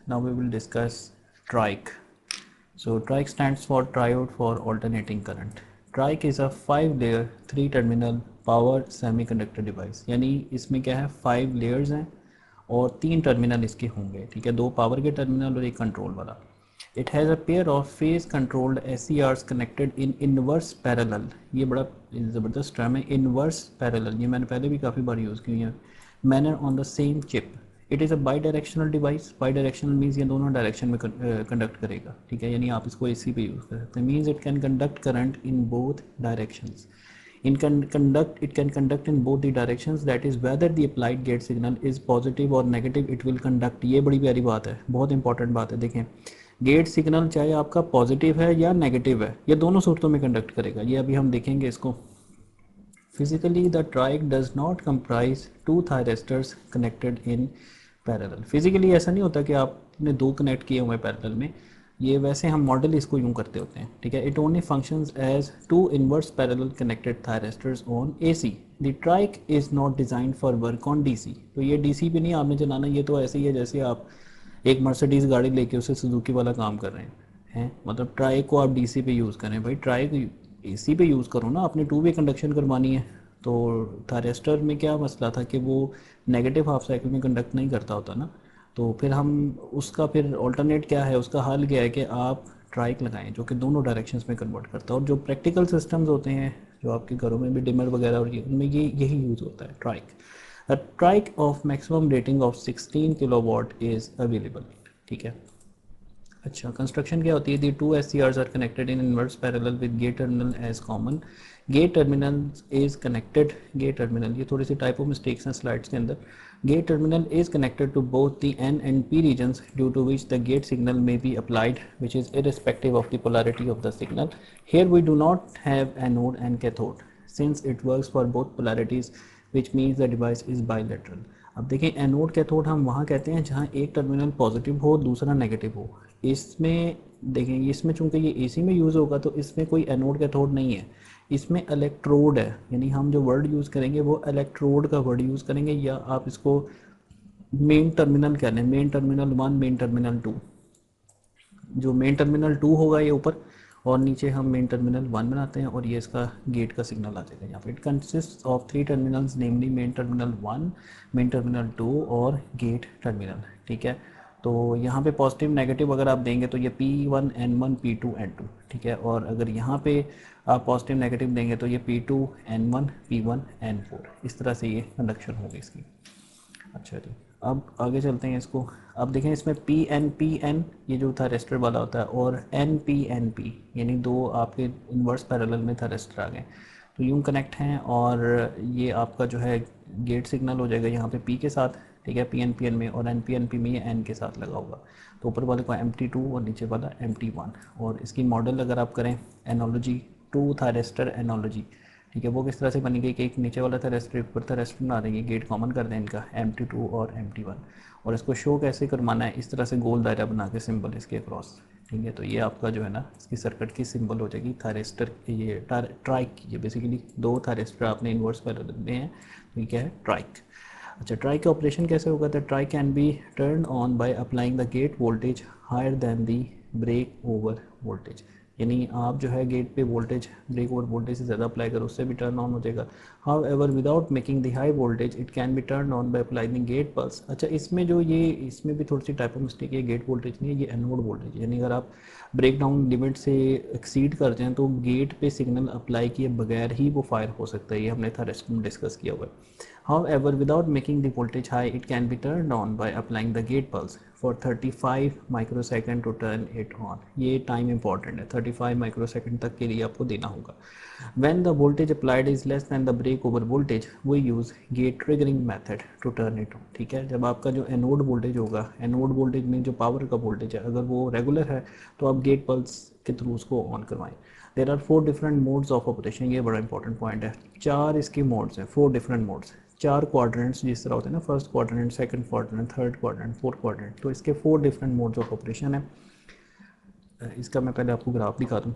Now we will discuss TRIC. So TRIC stands for Triode for Alternating Current. TRIC is a 5-layer 3-terminal power semiconductor device. यानी इसमें क्या है, 5 layers हैं और 3 terminal इसके होंगे, ठीक है, 2 पावर के टर्मिनल और एक कंट्रोल वाला. It has a pair of phase controlled SCRs connected in inverse parallel. ये बड़ा ज़बरदस्त टर्म है, inverse parallel. ये मैंने पहले भी काफ़ी बार यूज़ की है. Manner on the same chip. It is a bidirectional device. Bidirectional means ये दोनों डायरेक्शन में कंडक्ट करेगा, ठीक है, यानी आप इसको AC पे यूज़ कर सकते हैं. Means it can conduct current in both directions. It can conduct in both the directions, that is whether the applied gate signal is positive or negative it will conduct. ये बड़ी प्यारी बात है, बहुत इंपॉर्टेंट बात है. देखें, गेट सिग्नल चाहे आपका पॉजिटिव है या नेगेटिव है, ये दोनों सूरतों में कंडक्ट करेगा. ये अभी हम देखेंगे इसको. Physically the triac does not comprise 2 thyristors connected in parallel. Physically ऐसा नहीं होता कि आपने 2 कनेक्ट किए हुए पैरेलल में, ये वैसे हम मॉडल इसको यूँ करते होते हैं, ठीक है. It only functions as 2 inverse parallel connected thyristors on AC. The triac is not design for work on DC. तो ये DC पे नहीं आपने चलाना, ये तो ऐसे ही है जैसे आप एक मर्सिडीज़ गाड़ी लेके उसे सुजुकी वाला काम कर रहे हैं. मतलब ट्राइक को आप DC पे यूज़ करें, भाई ट्राइक AC पे यूज़ करो ना, आपने 2 वे कंडक्शन करवानी है. तो थायरिस्टर में क्या मसला था कि वो नेगेटिव हाफ साइकिल में कंडक्ट नहीं करता होता ना, तो फिर हम उसका फिर ऑल्टरनेट क्या है, उसका हल क्या है कि आप ट्राइक लगाएं जो कि दोनों डायरेक्शंस में कन्वर्ट करता है. और जो प्रैक्टिकल सिस्टम्स होते हैं जो आपके घरों में भी डिमर वगैरह और उनमें यही यूज़ होता है triac. A trike of maximum rating of 16 kilowatt is available, ठीक है. अच्छा, कंस्ट्रक्शन क्या होती है? The 2 SCRs are connected in inverse parallel with gate terminal as common. Gate terminal is connected. Gate terminal, ये थोड़ी सी टाइपो मिस्टेक्स हैं स्लाइड्स के अंदर. Gate terminal is connected to both the N and P regions due to which the gate signal may be applied, which is irrespective of the polarity of the signal. Here we do not have anode and cathode since it works for both polarities, which means the device is bilateral. अब देखें, anode cathode हम वहाँ कहते हैं जहाँ एक terminal positive हो दूसरा नेगेटिव हो. इसमें देखें, इसमें चूंकि ये AC में यूज़ होगा तो इसमें कोई एनोड कैथोड नहीं है, इसमें इलेक्ट्रोड है. यानी हम जो वर्ड यूज़ करेंगे वो इलेक्ट्रोड का वर्ड यूज़ करेंगे, या आप इसको मेन टर्मिनल कह लें, मेन टर्मिनल 1, मेन टर्मिनल 2. जो मेन टर्मिनल 2 होगा ये ऊपर, और नीचे हम मेन टर्मिनल 1 बनाते हैं और ये इसका गेट का सिग्नल आ जाएगा यहाँ पे. It consist of 3 terminals, namely main terminal 1, main terminal 2 और गेट टर्मिनल, ठीक है. तो यहाँ पे पॉजिटिव नेगेटिव अगर आप देंगे तो ये P1 N1 P2 N2, ठीक है. और अगर यहाँ पे आप पॉजिटिव नेगेटिव देंगे तो ये P2 N1 P1 N4. इस तरह से ये कंडक्शन होगी इसकी. अच्छा जी, अब आगे चलते हैं इसको. अब देखें, इसमें PN ये जो थायरिस्टर वाला होता है और NP यानी 2 आपके इन्वर्स पैरेलल में थायरिस्टर आ गए, तो यूँ कनेक्ट हैं. और ये आपका जो है गेट सिग्नल हो जाएगा यहाँ पे P के साथ, ठीक है, PN में, और NP में ये N के साथ लगा होगा. तो ऊपर वाले को MT2 और नीचे वाला MT1. और इसकी मॉडल अगर आप करें, एनोलॉजी 2 थायरिस्टर एनोलॉजी, ठीक है, वो किस तरह से बनेगी कि एक नीचे वाला थायरिस्टर ऊपर थायरिस्टर बना देंगे, गेट कॉमन कर दें इनका MT2 और MT1. और इसको शो कैसे करवाना है, इस तरह से गोल दायरा बना के सिंबल इसके अक्रॉस, ठीक है. तो ये आपका जो है ना इसकी सर्किट की सिंबल हो जाएगी थायरिस्टर. ये ट्राइक की, ये बेसिकली 2 थायरिस्टर आपने इन्वर्स पैरेलल में हैं, तो ये क्या है, ट्राइक. अच्छा, ट्राइक का ऑपरेशन कैसे होगा? तो triac can be turn on by applying the gate voltage higher than the break over voltage. यानी आप जो है गेट पे वोल्टेज ब्रेक ओवर वोल्टेज से ज़्यादा अप्लाई करो, उससे भी टर्न ऑन हो जाएगा. However without making the high voltage it can be turn on by applying gate pulse. अच्छा, इसमें जो ये इसमें भी थोड़ी सी टाइप ऑफ मिस्टेक है, गेट वोल्टेज नहीं है, ये एनोड वोल्टेज. यानी अगर आप ब्रेक डाउन लिमिट से एक्सीड कर जाएँ तो गेट पे सिग्नल अप्लाई किए बगैर ही वो फायर हो सकता है. ये हमने थायरिस्टर में डिस्कस किया हुआ है. However, without making the voltage high, it can be turned on by applying the gate pulse for 35 microsecond to turn it on. ये टाइम इंपॉर्टेंट है, 35 माइक्रोसेकंड तक के लिए आपको देना होगा. When the voltage applied is less than the break over voltage, we use gate triggering method to turn it on. ठीक है, जब आपका जो एनोड वोल्टेज होगा, एनोड वोल्टेज में जो पावर का वोल्टेज है, अगर वो रेगुलर है तो आप गेट पल्स के थ्रू उसको ऑन करवाएं. There are 4 different modes of operation. ये बड़ा इंपॉर्टेंट पॉइंट है. 4 इसके मोड्स हैं, 4 डिफरेंट मोड्स, 4 क्वाड्रेंट्स जिस तरह होते हैं ना, first quadrant, second quadrant, third quadrant, fourth quadrant. तो इसके 4 डिफरेंट मोड्स ऑफ ऑपरेशन है. इसका मैं पहले आपको ग्राफ दिखा दूँ.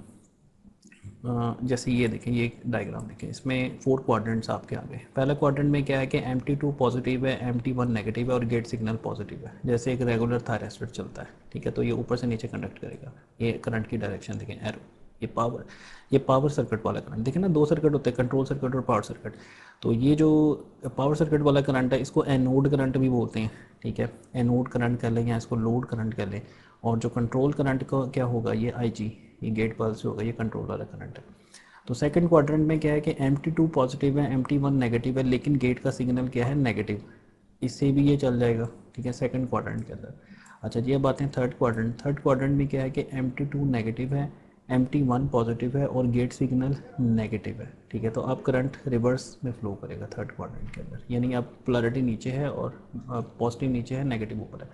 जैसे ये देखें, ये डायग्राम देखें, इसमें 4 क्वाड्रेंट्स आपके आ गए। पहला क्वाड्रेंट में क्या है कि Mt2 पॉजिटिव है, Mt1 नेगेटिव है और गेट सिग्नल पॉजिटिव है। जैसे एक रेगुलर थायरिस्टर चलता है, ठीक है, तो ये ऊपर से नीचे कंडक्ट करेगा। ये करंट की डायरेक्शन देखें, एरो। ये पावर सर्किट वाला करंट देखें ना, 2 सर्किट होते हैं, कंट्रोल सर्किट और पावर सर्किट। तो ये जो पावर सर्किट वाला करंट है, इसको एनोड करंट भी बोलते हैं, ठीक है, एनोड करंट कह लें या इसको लोड करंट कह लें। और जो कंट्रोल करंट का क्या होगा, ये IG, ये गेट पल्स होगा, ये कंट्रोल वाला करंट है। तो सेकंड क्वाड्रेंट में क्या है कि Mt2 पॉजिटिव है, Mt1 नेगेटिव है, लेकिन गेट का सिग्नल क्या है, नेगेटिव। इससे भी ये चल जाएगा, ठीक है, सेकंड क्वाड्रेंट के अंदर। अच्छा जी, अब आते हैं थर्ड क्वाड्रेंट। थर्ड क्वाड्रेंट में क्या है कि Mt2 नेगेटिव है, Mt1 पॉजिटिव है और गेट सिग्नल नेगेटिव है, ठीक है। तो अब करंट रिवर्स में फ्लो करेगा थर्ड क्वाड्रेंट के अंदर, यानी अब पोलैरिटी नीचे है और पॉजिटिव नीचे है, नेगेटिव ऊपर है।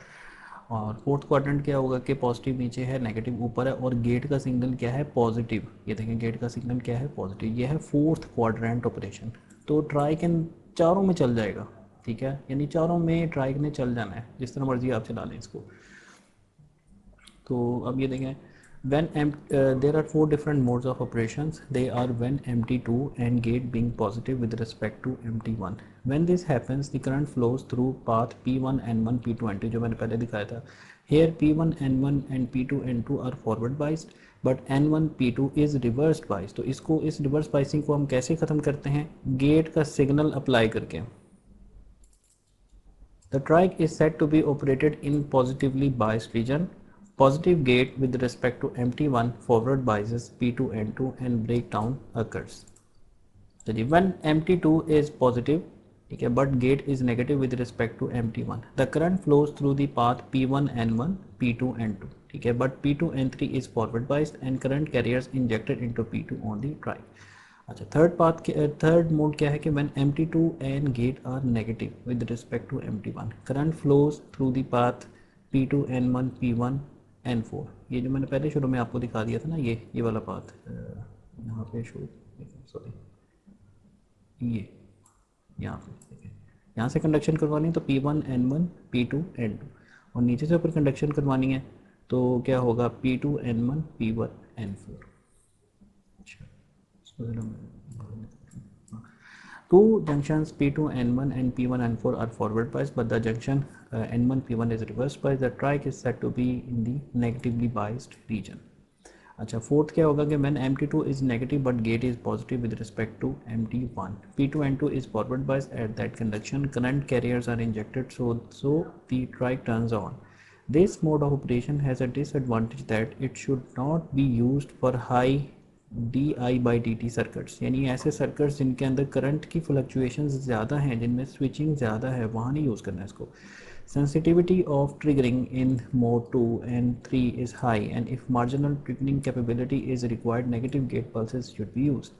और फोर्थ क्वाड्रेंट क्या होगा कि पॉजिटिव नीचे है, नेगेटिव ऊपर है और गेट का सिग्नल क्या है, पॉजिटिव। ये देखें, गेट का सिग्नल क्या है, पॉजिटिव। ये है फोर्थ क्वाड्रेंट ऑपरेशन। तो ट्राइक इन चारों में चल जाएगा, ठीक है, यानी चारों में ट्राइक ने चल जाना है, जिस तरह मर्जी आप चला लें इसको। तो अब ये देखें, when there are 4 different modes of operations. They are when Mt2 and gate being positive with respect to Mt1. When this happens, the current flows through path P1 N1 P2 N2, जो मैंने पहले दिखाया था। Here P1 N1 and P2 N2 are forward biased, but N1 P2 is reversed biased. तो इसको, इस reverse biasing को हम कैसे ख़त्म करते हैं, गेट का सिग्नल अप्लाई करके। The trike is said to be operated in positively biased region. Positive gate with respect to Mt1 forward biases P2 N2 and breakdown occurs. So when Mt2 is positive, okay, but gate is negative with respect to Mt1, the current flows through the path P1 N1 P2 N2, okay, but P2 N3 is forward biased and current carriers injected into P2 on the trike. अच्छा, third mode क्या है कि when Mt2 and gate are negative with respect to Mt1, current flows through the path P2 N1 P1 N4। ये जो मैंने पहले शुरू में आपको दिखा दिया था ना, ये वाला पाथ यहाँ पे शो, सॉरी, ये यहाँ पे देखिए, यहाँ से कंडक्शन करवानी है तो P1 N1 P2 N2, और नीचे से ऊपर कंडक्शन करवानी है तो क्या होगा, P2 N1 P1 N4। Two junctions P2 N1 and P1 N4 are forward biased, but the junction N1 P1 is reverse biased. The trike is said to be in the negatively biased region. अच्छा, fourth क्या होगा कि when Mt2 is negative but gate is positive with respect to Mt1, P2 N2 is forward biased at that conduction, current carriers are injected, so the trike turns on. This mode of operation has a disadvantage that it should not be used for high di/dt circuits, यानी ऐसे circuits जिनके अंदर current की fluctuations ज़्यादा हैं, जिनमें switching ज़्यादा है, वहाँ नहीं यूज़ करना है इसको। Sensitivity of triggering in mode 2 and 3 is high, and if marginal triggering capability is required, negative gate pulses should be used.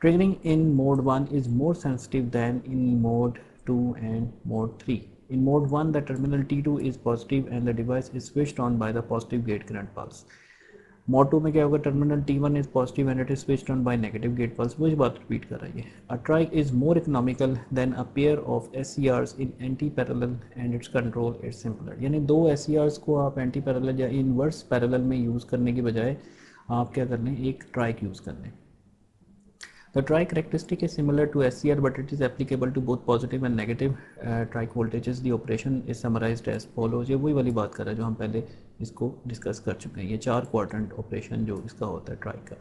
Triggering in mode 1 is more sensitive than in mode 2 and mode 3. In mode 1, the terminal T2 is positive and the device is switched on by the positive gate current pulse. Mode 2 में क्या होगा, terminal T1 is positive and it is switched on by negative gate pulse. वही बात repeat कर रही है। A triac is more economical than a pair of SCRs in anti parallel and its control its simpler, यानी 2 SCRs को आप anti parallel या inverse parallel में यूज़ करने की बजाय आप क्या कर लें, एक ट्राइक यूज़ कर लें। The trike characteristic is similar to SCR, but it is applicable to both positive and negative trike voltages. The operation is summarized as follows. ये वही वाली बात कर रहा है जो हम पहले इसको डिस्कस कर चुके हैं। ये 4 क्वाड्रेंट ऑपरेशन जो इसका होता है ट्राइक का।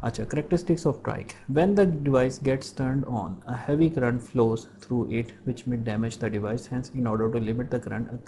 अच्छा, characteristics of trike. When the device gets turned on, a heavy current flows through it, which may damage the device. Hence, in order to limit the current, a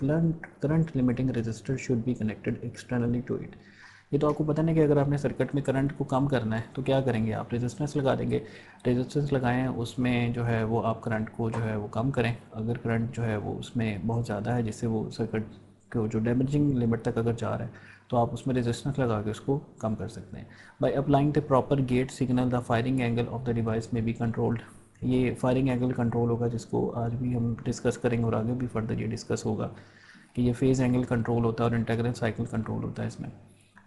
current limiting resistor should be connected externally to it. ये तो आपको पता नहीं कि अगर आपने circuit में current को कम करना है तो क्या करेंगे, आप रेजिस्टेंस लगा देंगे। रेजिस्टेंस लगाएं, उसमें जो है वो आप करंट को जो है वो कम करें। अगर करंट जो है वो उसमें बहुत ज़्यादा है, जिससे वो सर्किट को जो डैमेजिंग लिमिट तक अगर जा रहा है, तो आप उसमें रेजिस्टेंस लगा के उसको कम कर सकते हैं। By applying the proper gate signal, the firing angle of the device may be controlled. ये फायरिंग एंगल कंट्रोल होगा, जिसको आज भी हम डिस्कस करेंगे और आगे भी फर्दर ये डिस्कस होगा कि ये फेज़ एंगल कंट्रोल होता है और इंटीग्रल साइकिल कंट्रोल होता है इसमें।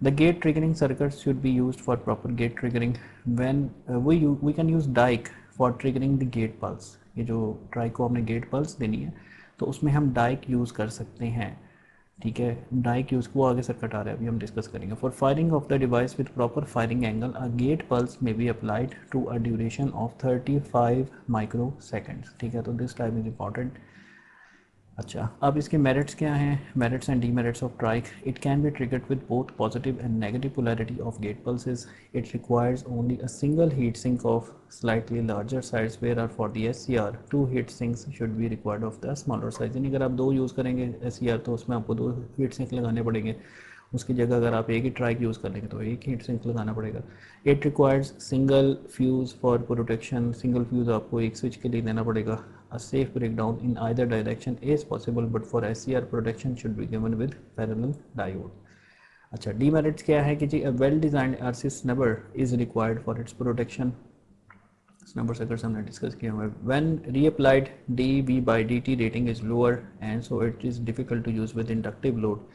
The gate triggering circuits should be used for proper gate triggering. When we can use dike for triggering the gate pulse. ये जो ट्राइक को हमने गेट पल्स देनी है तो उसमें हम डाइक यूज़ कर सकते हैं। ठीक है, डाइक यूज़ को आगे सर्किट आ रहा है, अभी हम डिस्कस करेंगे। For firing of the device with proper firing angle a gate pulse may be applied to a duration of 35 microseconds. ठीक है, तो दिस टाइम इज इंपॉर्टेंट। अच्छा, अब इसके मेरिट्स क्या हैं, merits and demerits of triac. It can be triggered with both positive and negative polarity of gate pulses. It requires only a single heat sink of slightly larger size, whereas for the SCR two heat sinks should be required of the smaller size. यानी अगर आप दो use करेंगे SCR तो उसमें आपको दो heat sink लगाने पड़ेंगे, उसकी जगह अगर आप एक ही ट्राइक यूज़ कर लेंगे तो एक हीट सिंक लगाना पड़ेगा। It requires single fuse for protection, single fuse आपको एक स्विच के लिए देना पड़ेगा। A safe breakdown in either direction is possible, but for SCR protection should be given with parallel diode. अच्छा, demerits क्या है कि जी a well designed RC snubber is required for its protection. snubber circuits हमने discuss किया हुआ है। When reapplied dV/dt rating is lower and so it is difficult to use with inductive load.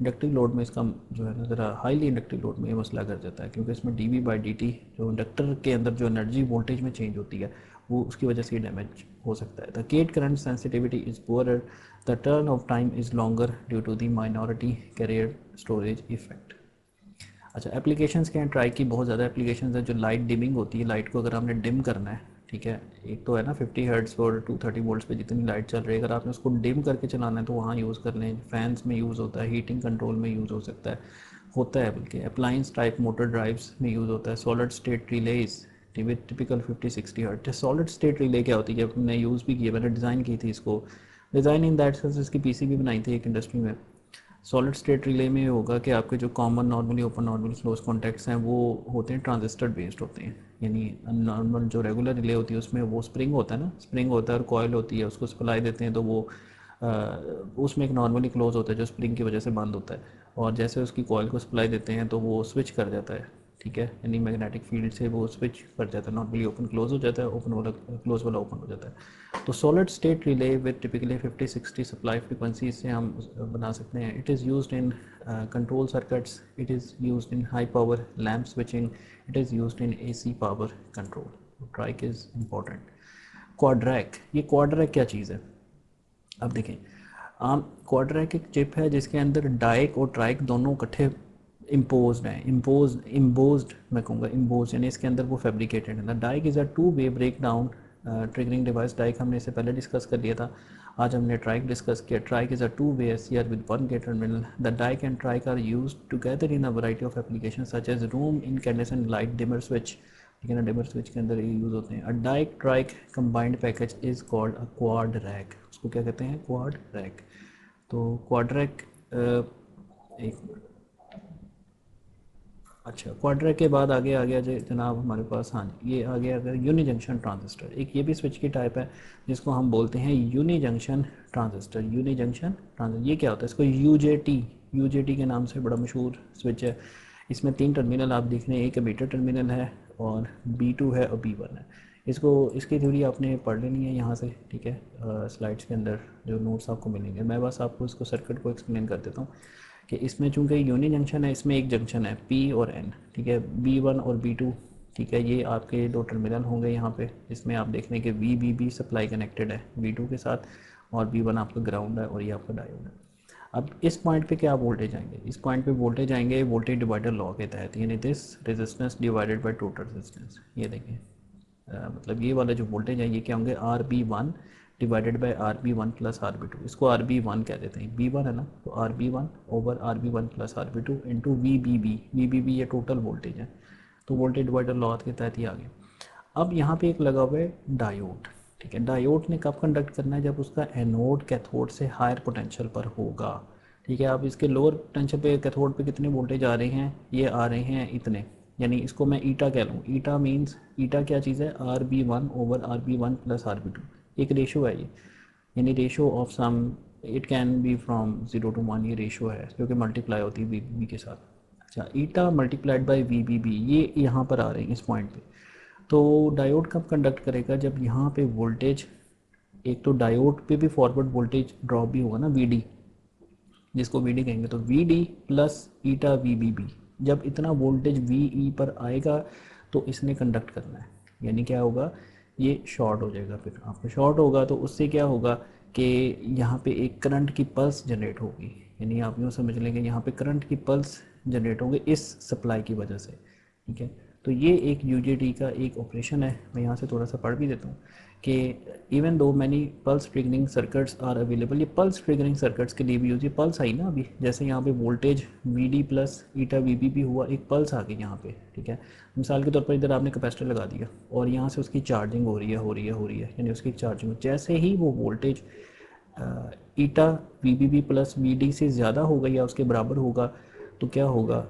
Inductive load में इसका जो है ना ज़रा हाईली इंडक्टिव लोड में ये मसला कर जाता है, क्योंकि इसमें dV/dt जो इंडक्टर के अंदर जो एनर्जी वोल्टेज में चेंज होती है वो उसकी वजह से डैमेज हो सकता है। The gate current sensitivity is poorer, the turn off time is longer due to the minority carrier storage effect. अच्छा, एप्लीकेशंस क्या हैं ट्राई की, बहुत ज़्यादा एप्लीकेशंस है। जो लाइट डिमिंग होती है, लाइट को अगर आपने डिम करना है, ठीक है, एक तो है ना 50 हर्ट्ज़ और 230 वोल्ट्स पे जितनी लाइट चल रही है, अगर आपने उसको डिम करके चलाना है तो वहाँ यूज़ कर लें। फैंस में यूज़ होता है, हीटिंग कंट्रोल में यूज़ हो सकता है, होता है बल्कि अप्लाइंस टाइप मोटर ड्राइव्स में यूज़ होता है। Solid state release with typical 50-60 hertz. Solid state relay क्या होती है, जब मैंने यूज़ भी किया, मैंने डिज़ाइन की थी इसको, डिज़ाइन इन दैट सेंस इसकी PCB बनाई थी एक इंडस्ट्री में। सॉलिड स्टेट रिले में होगा कि आपके जो common normally open normal close contacts हैं वो होते हैं ट्रांजिस्टर बेस्ड होते हैं। यानी नॉर्मल जो रेगुलर रिले होती है उसमें वो स्प्रिंग होता है ना, स्प्रिंग होता है और कॉयल होती है, उसको सप्लाई देते हैं तो वो उसमें एक नॉर्मली क्लोज होता है जो स्प्रिंग की वजह से बंद होता है, और जैसे उसकी कॉयल को सप्लाई देते हैं तो वो स्विच कर जाता है। ठीक है, यानी मैग्नेटिक फील्ड से वो स्विच कर जाता है, नॉर्मली ओपन क्लोज हो जाता है, ओपन वाला क्लोज वाला ओपन हो जाता है। तो solid state relay with typically 50-60 supply frequency से हम बना सकते हैं। It is used in control circuits, it is used in high power lamp switching, it is used in AC power control. Triac is important. Quadrac, ये quadrac क्या चीज़ है, अब देखें। आम क्वाड्रैक एक चिप है जिसके अंदर डाइक और ट्राइक दोनों इकट्ठे इम्पोज्ड हैं। इम्पोज्ड मैं कहूँगा, इम्पोज यानी इसके अंदर वो फैब्रिकेटेड है। The diac is a two way break down triggering device. Diac हमने इससे पहले डिस्कस कर लिया था, आज हमने ट्राइक डिस्कस किया। Triac is a two way SCR with one gate terminal. The diac and triac are use together in a variety of application such as room incandescent light dimmer switch. ठीक है ना, dimmer switch के अंदर ये use होते हैं। A diac triac combined package is called a quadrac. उसको क्या कहते हैं, क्वाड रैक। तो क्वाड रैक एक, अच्छा, क्वाड्रा के बाद आगे आ गया जनाब हमारे पास, हाँ जी, ये आ गया अगर यूनी जंक्शन ट्रांजिस्टर। एक ये भी स्विच की टाइप है जिसको हम बोलते हैं uni junction transistor. Uni junction transistor ये क्या होता है, इसको UJT के नाम से बड़ा मशहूर स्विच है। इसमें 3 टर्मिनल आप देख रहे हैं, एक एमीटर टर्मिनल है और B2 है और B1 है। इसको इसकी थ्योरी आपने पढ़ लेनी है यहाँ से, ठीक है, स्लाइड्स के अंदर जो नोट्स आपको मिलेंगे। मैं बस आपको इसको सर्किट को एक्सप्लेन कर देता हूँ कि इसमें चूंकि यूनी जंक्शन है, इसमें एक जंक्शन है P और N, ठीक है, B1 और B2, ठीक है, ये आपके दो टर्मिनल होंगे यहाँ पे। इसमें आप देख रहे हैं कि VBB सप्लाई कनेक्टेड है B2 के साथ और B1 आपका ग्राउंड है और ये आपका डायोड है। अब इस पॉइंट पे क्या वोल्टेज आएंगे, इस पॉइंट पे वोल्टेज आएंगे वोल्टेज डिवाइडर लॉ के तहत, यानी this resistance divided by total resistance. ये देखें, मतलब ये वाला जो वोल्टेज है ये क्या होंगे, RB1 divided by RB1 plus RB2। इसको RB1 कह देते हैं, B1 है ना, तो RB1 over RB1 plus RB2 into VBB ये टोटल वोल्टेज है। तो वोल्टेज डिवाइडर लॉ के तहत ही आ गया। अब यहाँ पे एक लगा हुआ है डायोड, ठीक है। डायोड ने कब कंडक्ट करना है, जब उसका एनोड कैथोड से हायर पोटेंशियल पर होगा, ठीक है। अब इसके लोअर पोटेंशियल पे कैथोड पे कितने वोल्टेज आ रहे हैं, ये आ रहे हैं इतने, यानी इसको मैं ईटा कह लूँ। ईटा मीन्स, ईटा क्या चीज़ है, RB1 over RB1 plus RB2, एक रेशो है ये, यानी ratio of sum, it can be from 0 to 1, ये रेशो है क्योंकि मल्टीप्लाई होती है VBB के साथ। अच्छा, ईटा मल्टीप्लाइड बाई VBB ये यहाँ पर आ रहे हैं इस पॉइंट पे। तो डायोड कब कंडक्ट करेगा, जब यहाँ पे वोल्टेज, एक तो डायोड पे भी फॉरवर्ड वोल्टेज ड्रॉप भी होगा ना VD, जिसको VD कहेंगे, तो VD प्लस ईटा VBB, जब इतना वोल्टेज VE पर आएगा तो इसने कंडक्ट करना है, यानी क्या होगा, ये शॉर्ट हो जाएगा। फिर आपको शॉर्ट होगा तो उससे क्या होगा कि यहाँ पे एक करंट की पल्स जनरेट होगी, यानी आप यूँ समझ लेंगे यहाँ पे करंट की पल्स जनरेट होंगे इस सप्लाई की वजह से, ठीक है। तो ये एक यूजेटी का एक ऑपरेशन है। मैं यहाँ से थोड़ा सा पढ़ भी देता हूँ कि even though many pulse triggering circuits are available. ये पल्स ट्रिगरिंग सर्किट्स के लिए भी यूज, ये पल्स आई ना अभी, जैसे यहाँ पे voltage V D plus eta V B भी हुआ, एक पल्स आ गई यहाँ पे, ठीक है। मिसाल के तौर पर इधर आपने कैपेसिटर लगा दिया और यहाँ से उसकी चार्जिंग हो रही है, यानी उसकी चार्जिंग, जैसे ही वो voltage eta V B B plus V D से ज़्यादा होगा या उसके बराबर होगा, तो क्या होगा,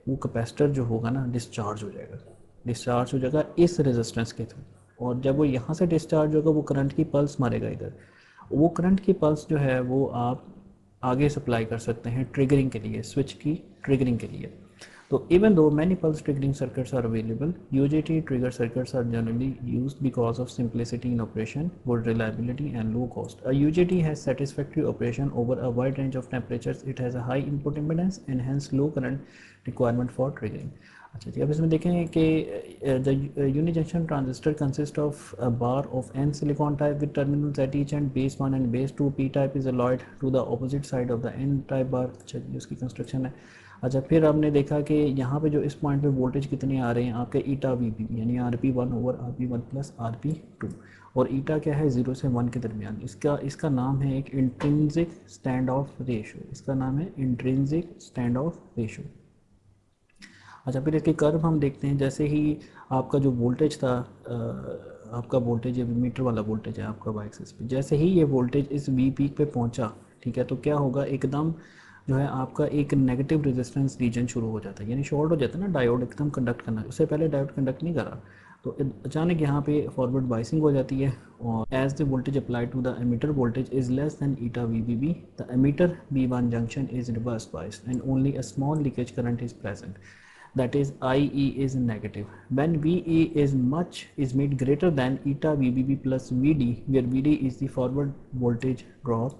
वो कैपेसिटर जो होगा ना डिस्चार्ज हो जाएगा इस रेजिस्टेंस के थ्रू। और जब वो यहाँ से डिस्चार्ज होगा वो करंट की पल्स मारेगा इधर, वो करंट की पल्स जो है वो आप आगे सप्लाई कर सकते हैं ट्रिगरिंग के लिए, स्विच की ट्रिगरिंग के लिए। So even though many pulse triggering circuits are available, UJT trigger circuits are generally used because of simplicity in operation, good reliability and low cost. A UJT has satisfactory operation over a wide range of temperatures. It has a high input impedance and hence low current requirement for triggering. अच्छा जी, अब इसमें देखें कि the unijunction transistor consists of a bar of N silicon type with terminals at each end, base 1 and base 2. P type is alloyed to the opposite side of the N type bar. अच्छा जी, उसकी construction है। अच्छा, फिर आपने देखा कि यहाँ पे जो इस पॉइंट पे वोल्टेज कितने आ रहे हैं आपके ईटा वी पी, यानी R P one over R P one plus R P two, और ईटा क्या है 0 से 1 के दरमियान। इसका नाम है एक इंट्रिंसिक स्टैंड ऑफ रेशो, इसका नाम है इंट्रिंसिक स्टैंड ऑफ रेशो। अच्छा, फिर इसके कर्व हम देखते हैं। जैसे ही आपका जो वोल्टेज था, आपका वोल्टेज ये मीटर वाला वोल्टेज है आपका वाई एक्सिस पे, जैसे ही ये वोल्टेज इस वी पीक पे पहुंचा, ठीक है, तो क्या होगा, एकदम जो है आपका एक नेगेटिव रेजिस्टेंस रीजन शुरू हो जाता है, यानी शॉर्ट हो जाता है ना, डायोड एकदम कंडक्ट करना, उससे पहले डायोड कंडक्ट नहीं करा, तो अचानक यहाँ पे फॉरवर्ड बाइसिंग हो जाती है। और as the voltage applied to the emitter voltage is less than eta V B B, the emitter B one junction is reverse biased and only a small leakage current is present, that is IE is negative. When VE is made greater than eta VBB plus VD, where VD is the forward voltage drop,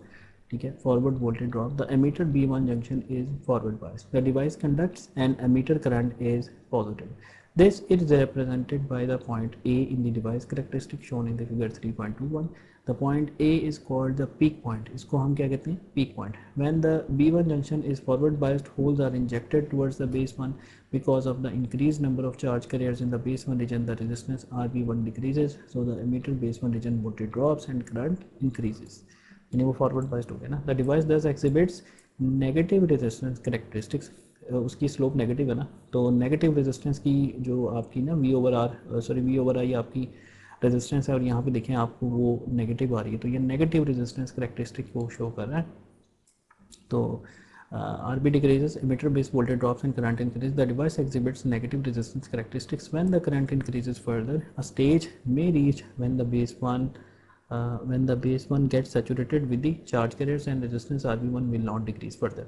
ठीक है, forward voltage drop, the emitter B1 junction is forward biased. The device conducts and emitter current is positive. This is represented by the point A in the device characteristic shown in the figure 3.21. The point A is called the peak point. इसको हम क्या कहते हैं, peak point. When the B1 junction is forward biased, holes are injected towards the base 1. Because of the increased number of charge carriers in the base 1 region, the resistance RB1 decreases, so the emitter base 1 region voltage drops and current increases. यानी वो forward biased हो गया ना। The device दस एक्सिबिट्स negative resistance characteristics, उसकी slope negative है ना, तो नेगेटिव रेजिस्टेंस की जो आपकी ना वी ओवर आई आपकी रेजिस्टेंस है, और यहाँ पे देखें आपको वो नेगेटिव आ रही है, तो ये नेगेटिव रेजिस्टेंस कैरेक्टरिस्टिक को शो कर रहा है। तो RB decreases, emitter base voltage drops and current increases. The device exhibits negative resistance characteristics. When the current increases further, a stage may reach when the base one gets saturated with the charge carriers and resistance RB1 will not decrease further.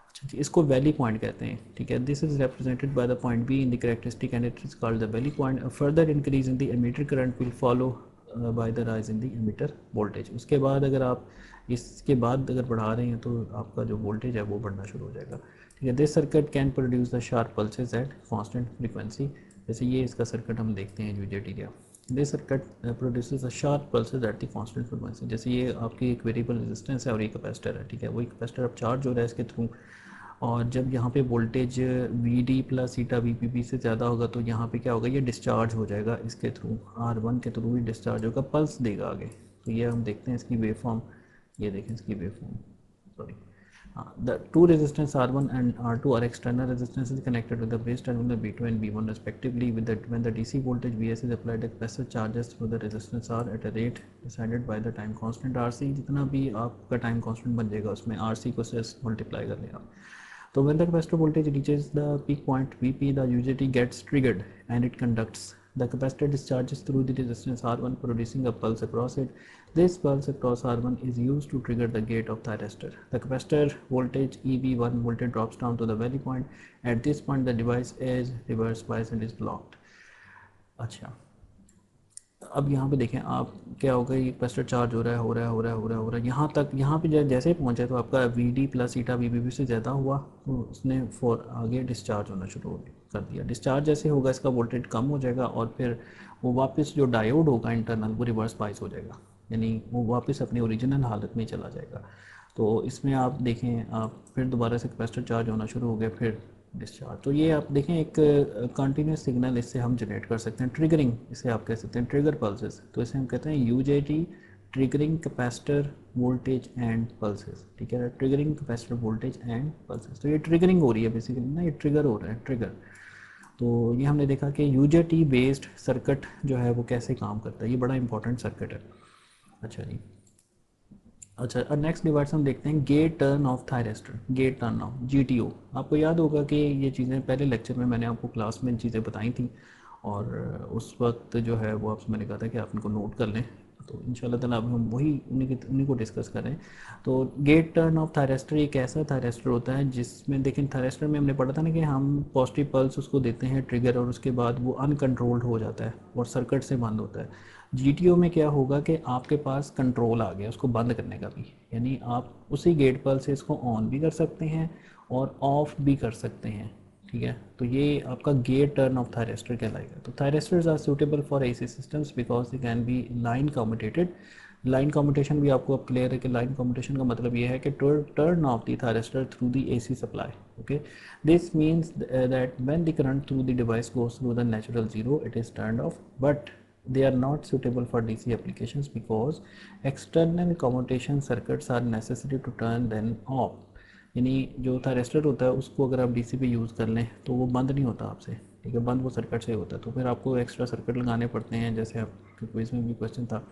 अच्छा जी, इसको valley point कहते हैं, ठीक है। This is represented by the point B in the characteristic and it is called the valley point. Further increase in the emitter current will follow by the rise in the emitter voltage. उसके बाद अगर आप इसके बाद अगर बढ़ा रहे हैं तो आपका जो वोल्टेज है वो बढ़ना शुरू हो जाएगा, ठीक है। This circuit can produce the sharp pulses at constant frequency. जैसे ये इसका सर्किट हम देखते हैं यूजेटी का, this circuit produces a sharp pulses at the constant frequency. जैसे ये आपकी एक वेरिएबल रेजिस्टेंस है और ये कैपेसिटर है, ठीक है। वही कैपेसिटर अब चार्ज हो रहा है इसके थ्रू, और जब यहाँ पे voltage V D plus eta V P B से ज़्यादा होगा तो यहाँ पे क्या होगा, ये डिस्चार्ज हो जाएगा इसके थ्रू, R1 के थ्रू ही डिस्चार्ज होगा, पल्स देगा आगे। तो ये हम देखते हैं इसकी वेव फॉर्म, ये देखें इसकी wave form, sorry. The two resistance R1 and R2 are external resistances connected to the base terminal B2 and B1 respectively. When the DC voltage Vs is applied, the capacitor charges through the resistance R at a rate decided by the time constant RC. जितना भी आपका time constant बन जाएगा उसमें RC को से multiply कर लें आप। So when the capacitor voltage reaches the peak point Vp, the UJT gets triggered and it conducts. The capacitor discharges through the resistance R1, producing a pulse across it. This pulse across R1 is used to trigger the gate of the arrestor. The capacitor voltage EV1 voltage drops down to the valley point. At this point, the device is reverse biased and is blocked. अच्छा, अब यहाँ पे देखें आप, क्या होगा, ये capacitor charge हो रहा है यहाँ तक, यहाँ पे जैसे ही पहुँचा तो आपका V D plus eta V B B से ज़्यादा हुआ तो उसने आगे डिस्चार्ज होना शुरू कर दिया। डिस्चार्ज जैसे होगा इसका वोल्टेज कम हो जाएगा और फिर वो वापस जो डायोड होगा इंटरनल वो रिवर्स बाइस हो जाएगा, यानी वो वापस अपनी ओरिजिनल हालत में चला जाएगा। तो इसमें आप देखें, आप फिर दोबारा से कैपेसिटर चार्ज होना शुरू हो गया, फिर डिस्चार्ज। तो ये आप देखें एक कंटिन्यूस सिग्नल इससे हम जनरेट कर सकते हैं, ट्रिगरिंग इसे आप कह सकते हैं, ट्रिगर पल्सेस। तो इसे हम कहते हैं UJT, triggering capacitor voltage and pulses. ठीक है, triggering capacitor voltage and pulses. तो ये ट्रिगरिंग हो रही है बेसिकली ना, ये ट्रिगर हो रहा है, ट्रिगर। तो ये हमने देखा कि यूजेटी बेस्ड सर्किट जो है वो कैसे काम करता है, ये बड़ा इंपॉर्टेंट सर्किट है। अच्छा जी, अच्छा और नेक्स्ट डिवाइस हम देखते हैं gate turn off thyristor, gate turn off GTO। आपको याद होगा कि ये चीज़ें पहले लेक्चर में मैंने आपको क्लास में चीज़ें बताई थी, और उस वक्त जो है वो आपसे मैंने कहा था कि आप इनको नोट कर लें। तो इंशाल्लाह ताला अब हम वही उन्हीं को डिस्कस कर रहे हैं। तो गेट टर्न ऑफ थायरिस्टर एक ऐसा थायरिस्टर होता है जिसमें, देखिए थायरिस्टर में हमने पढ़ा था ना कि हम पॉजिटिव पल्स उसको देते हैं ट्रिगर, और उसके बाद वो अनकंट्रोल्ड हो जाता है और सर्किट से बंद होता है। GTO में क्या होगा कि आपके पास कंट्रोल आ गया उसको बंद करने का भी, यानी आप उसी गेट पल्स से इसको ऑन भी कर सकते हैं और ऑफ भी कर सकते हैं। ठीक है, तो ये आपका गेट टर्न ऑफ थायरिस्टर कहलाएगा। तो thyristors are suitable for AC systems because they can be line commutated. Line commutation भी आपको अब क्लियर है कि लाइन कम्यूटेशन का मतलब ये है कि turn off the thyristor through the AC supply. Okay, this means that when the current through the device goes through the natural zero it is turned off, but they are not suitable for DC applications because external commutation circuits are necessary to turn them off। यानी जो thyristor होता है उसको अगर आप DC पे use कर लें तो वो बंद नहीं होता आपसे। ठीक है, बंद वो सर्किट से होता है, तो फिर आपको एक्स्ट्रा सर्किट लगाने पड़ते हैं, जैसे आपके क्विज में भी क्वेश्चन था।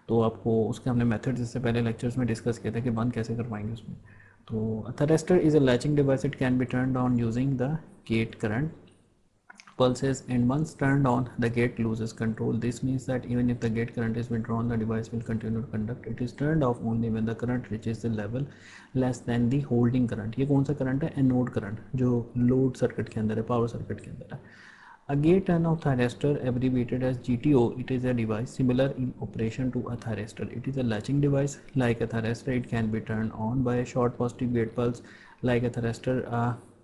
तो आपको उसके हमने मेथड्स इससे पहले लेक्चर्स में डिस्कस किए थे कि बंद कैसे करवाएंगे उसमें। तो thyristor is a latching device, it can be turned on using the gate current pulses, and once turned on the gate loses control. This means that even if the gate current is withdrawn the device will continue to conduct. It is turned off only when the current reaches the level less than the holding current। ये कौन सा current है? Anode current, जो load circuit के अंदर है, power circuit के अंदर है। A gate turn of thyristor abbreviated as GTO, it is a device similar in operation to a thyristor. It is a latching device like a thyristor. It can be turned on by a short positive gate pulse like a thyristor. A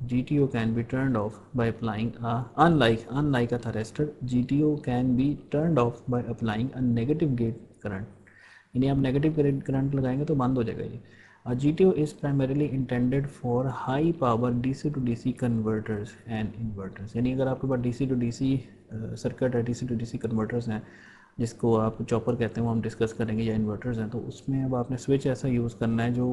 GTO can be turned off by applying a unlike a thyristor, GTO can be turned off by applying a negative gate current। यानी आप negative current लगाएंगे तो बंद हो जाएगा ये। GTO is primarily intended for high power DC to DC converters and inverters। यानी अगर आपके पास DC to DC सर्किट है, DC to DC कन्वर्टर्स हैं, जिसको आप चॉपर कहते हैं, वो हम डिस्कस करेंगे, या इन्वर्टर्स हैं, तो उसमें अब आपने स्विच ऐसा यूज़ करना है जो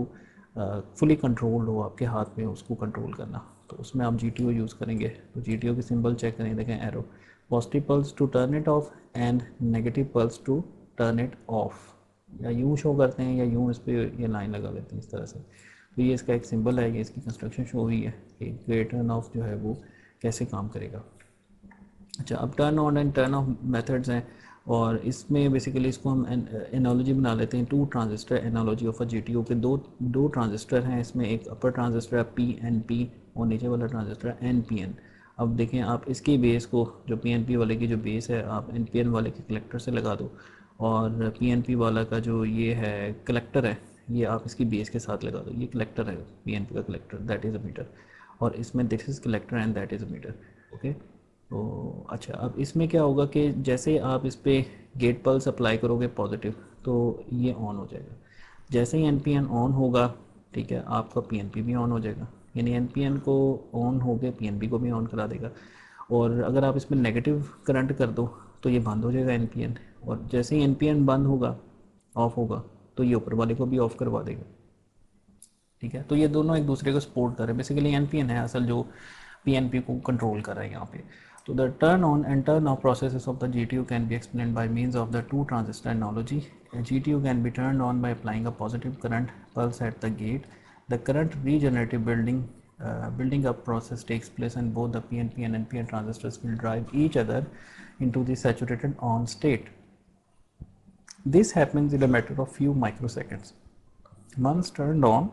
फुली कंट्रोल्ड हो, आपके हाथ में उसको कंट्रोल करना। तो उसमें आप GTO यूज़ करेंगे। तो GTO की सिंबल चेक करें, देखें arrow, positive pulse to turn it off and negative pulse to turn it off. या यूँ शो करते हैं या यूँ इस पर ये लाइन लगा लेते हैं इस तरह से। तो ये इसका एक सिंबल है, ये इसकी कंस्ट्रक्शन शो हुई है कि गेट टर्न ऑफ जो है वो कैसे काम करेगा। अच्छा, अब turn on and turn of methods हैं, और इसमें बेसिकली इसको हम एनालॉजी बना लेते हैं, two transistor analogy of a GTO के। दो ट्रांजिस्टर हैं इसमें, एक अपर ट्रांजिस्टर है PNP और नीचे वाला ट्रांजिस्टर है NPN। अब देखें, आप इसकी बेस को, जो PNP वाले की जो बेस है, आप NPN वाले के कलेक्टर से लगा दो, और PNP वाला का जो ये है कलेक्टर है, ये आप इसकी बेस के साथ लगा दो। ये कलेक्टर है PNP का collector, that is emitter, और इसमें this is collector and that is emitter. Okay, तो अच्छा, अब इसमें क्या होगा कि जैसे आप इस पर गेट पल्स अप्लाई करोगे पॉजिटिव, तो ये ऑन हो जाएगा। जैसे ही NPN ऑन होगा, ठीक है, आपका PNP भी ऑन हो जाएगा। यानी NPN को ऑन हो गया, PNP को भी ऑन करा देगा। और अगर आप इसमें नेगेटिव करंट कर दो तो ये बंद हो जाएगा NPN, और जैसे ही NPN बंद होगा, ऑफ होगा, तो ये ऊपर वाले को भी ऑफ करवा देगा। ठीक है, तो ये दोनों एक दूसरे को सपोर्ट कर रहे हैं। बेसिकली NPN है असल जो PNP को कंट्रोल कर रहा है यहाँ पे। तो the turn on and turn off processes of the GTO can be explain by means of the two transistor analogy. GTO can be turn on by applying a positive current pulse at the gate. The current regenerative building up process takes place and both the PNP and NPN transistors will drive each other into the saturated on state. This happens in a matter of few microseconds. Once turned on,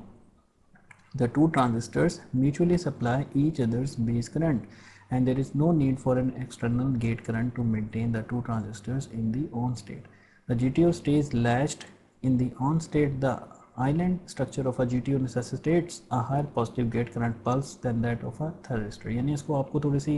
the two transistors mutually supply each other's base current, and there is no need for an external gate current to maintain the two transistors in the on state. The GTO stays latched in the on state. The island structure of a GTO necessitates a higher positive gate current pulse than that of a thyristor। यानी इसको आपको थोड़ी सी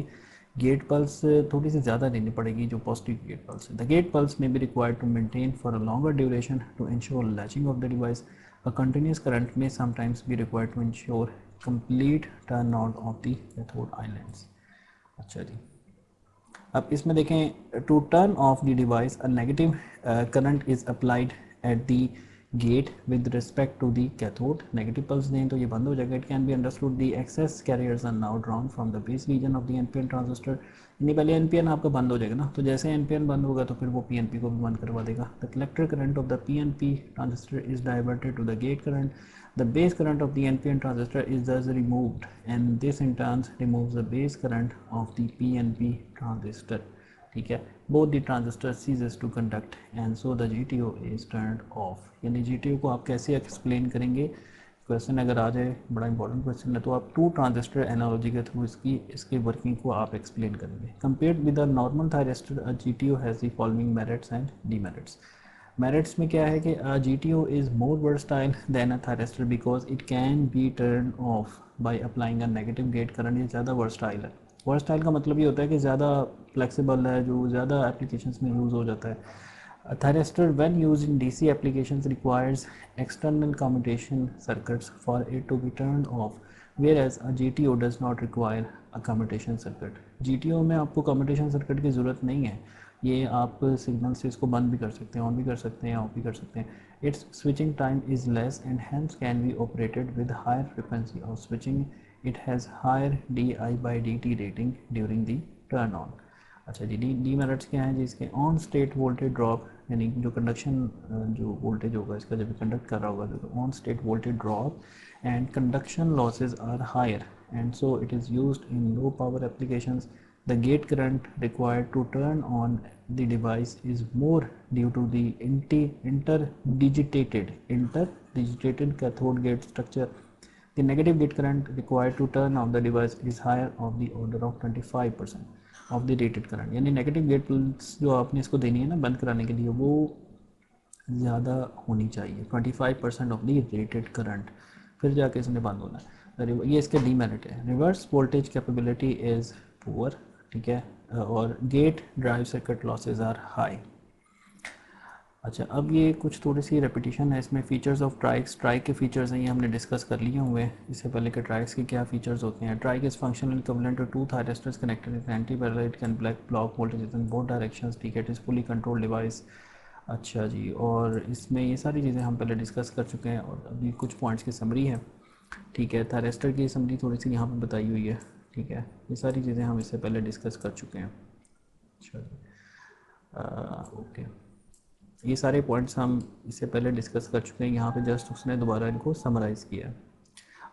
gate pulse थोड़ी सी ज़्यादा देनी पड़ेगी जो positive gate pulse है। The gate pulse may be required to maintain for a longer duration to ensure latching of the device. A continuous current may sometimes be required to ensure complete turnout of the cathode islands. अच्छा जी, अब इसमें देखें, to turn off the device a negative current is applied at the gate with respect to the cathode. Negative pulse दें तो ये बंद हो जाएगा। It can be understood the excess carriers are now drawn from the base region of the NPN transistor. यानी पहले NPN आपका बंद हो जाएगा ना, तो जैसे एनपीएन बंद होगा तो फिर वो पीएनपी को भी बंद करवा देगा। The collector current of the PNP transistor is diverted to the gate current. The base current of the NPN transistor is thus removed, and this in turn removes the base current of the PNP transistor. ठीक है, both the transistor ceases to conduct and so the GTO is turned off. यानी GTO को आप कैसे explain करेंगे? Question अगर आ जाए, बड़ा इंपॉर्टेंट क्वेश्चन है, तो आप टू ट्रांजिस्टर एनालॉजी के थ्रू इसकी वर्किंग को आप एक्सप्लेन करेंगे। Compared with the normal thyristor, a GTO has the following merits and demerits. Merits में क्या है कि GTO is more versatile than a thyristor because it can be turn off by applying a negative gate current. ये ज़्यादा versatile है। Versatile का मतलब ये होता है कि ज़्यादा फ्लेक्सिबल है, जो ज़्यादा एप्लीकेशंस में यूज़ हो जाता है। A thyristor when used in DC applications requires external commutation circuits for it to be turned off, whereas a GTO does not require a commutation circuit. GTO में आपको commutation circuit की ज़रूरत नहीं है। ये आप सिग्नल से इसको बंद भी कर सकते हैं, ऑन भी कर सकते हैं, ऑफ भी कर सकते हैं। Its switching time is less and hence can be operated with higher frequency of switching. It has higher DI by dt rating during the turn on. अच्छा जी, डी मेरिट्स क्या है जी इसके? ऑन स्टेट वोल्टेज ड्रॉप, यानी जो conduction जो voltage होगा इसका जब कंडक्ट कर रहा होगा तो on state voltage drop and conduction losses are higher and so it is used in low power applications. The gate current required to turn on the device is more due to the interdigitated cathode gate structure. The negative gate current required to turn off the device is higher of the order of 25% of the rated current। यानी negative gate pulse जो आपने इसको देनी है ना बंद कराने के लिए, वो ज़्यादा होनी चाहिए, 25% ऑफ द रेटेड करंट, फिर जाके इसने बंद होना है। ये इसके डीमेरिट है। Reverse voltage capability is poor, ठीक है, और gate drive circuit losses are high. अच्छा, अब ये कुछ थोड़ी सी रेपिटेशन है इसमें। फीचर्स ऑफ ट्राइक्स, ट्राइक के फीचर्स हैं ये हमने डिस्कस कर लिए हुए हैं इससे पहले कि ट्राइक्स के क्या फीचर्स होते हैं। Triac is functional equivalent to two thyristors connected in anti parallel, it can block voltage in both directions, ठीक है, it is fully control device. अच्छा जी, और इसमें ये सारी चीज़ें हम पहले डिस्कस कर चुके हैं और अभी कुछ पॉइंट्स की समरी है, ठीक है। थायरिस्टर की समरी थोड़ी सी यहाँ पर बताई हुई है, ठीक है, ये सारी चीज़ें हम इससे पहले डिस्कस कर चुके हैं। अच्छा जी, ओके, ये सारे पॉइंट्स हम इससे पहले डिस्कस कर चुके हैं, यहाँ पे जस्ट उसने दोबारा इनको समराइज़ किया है।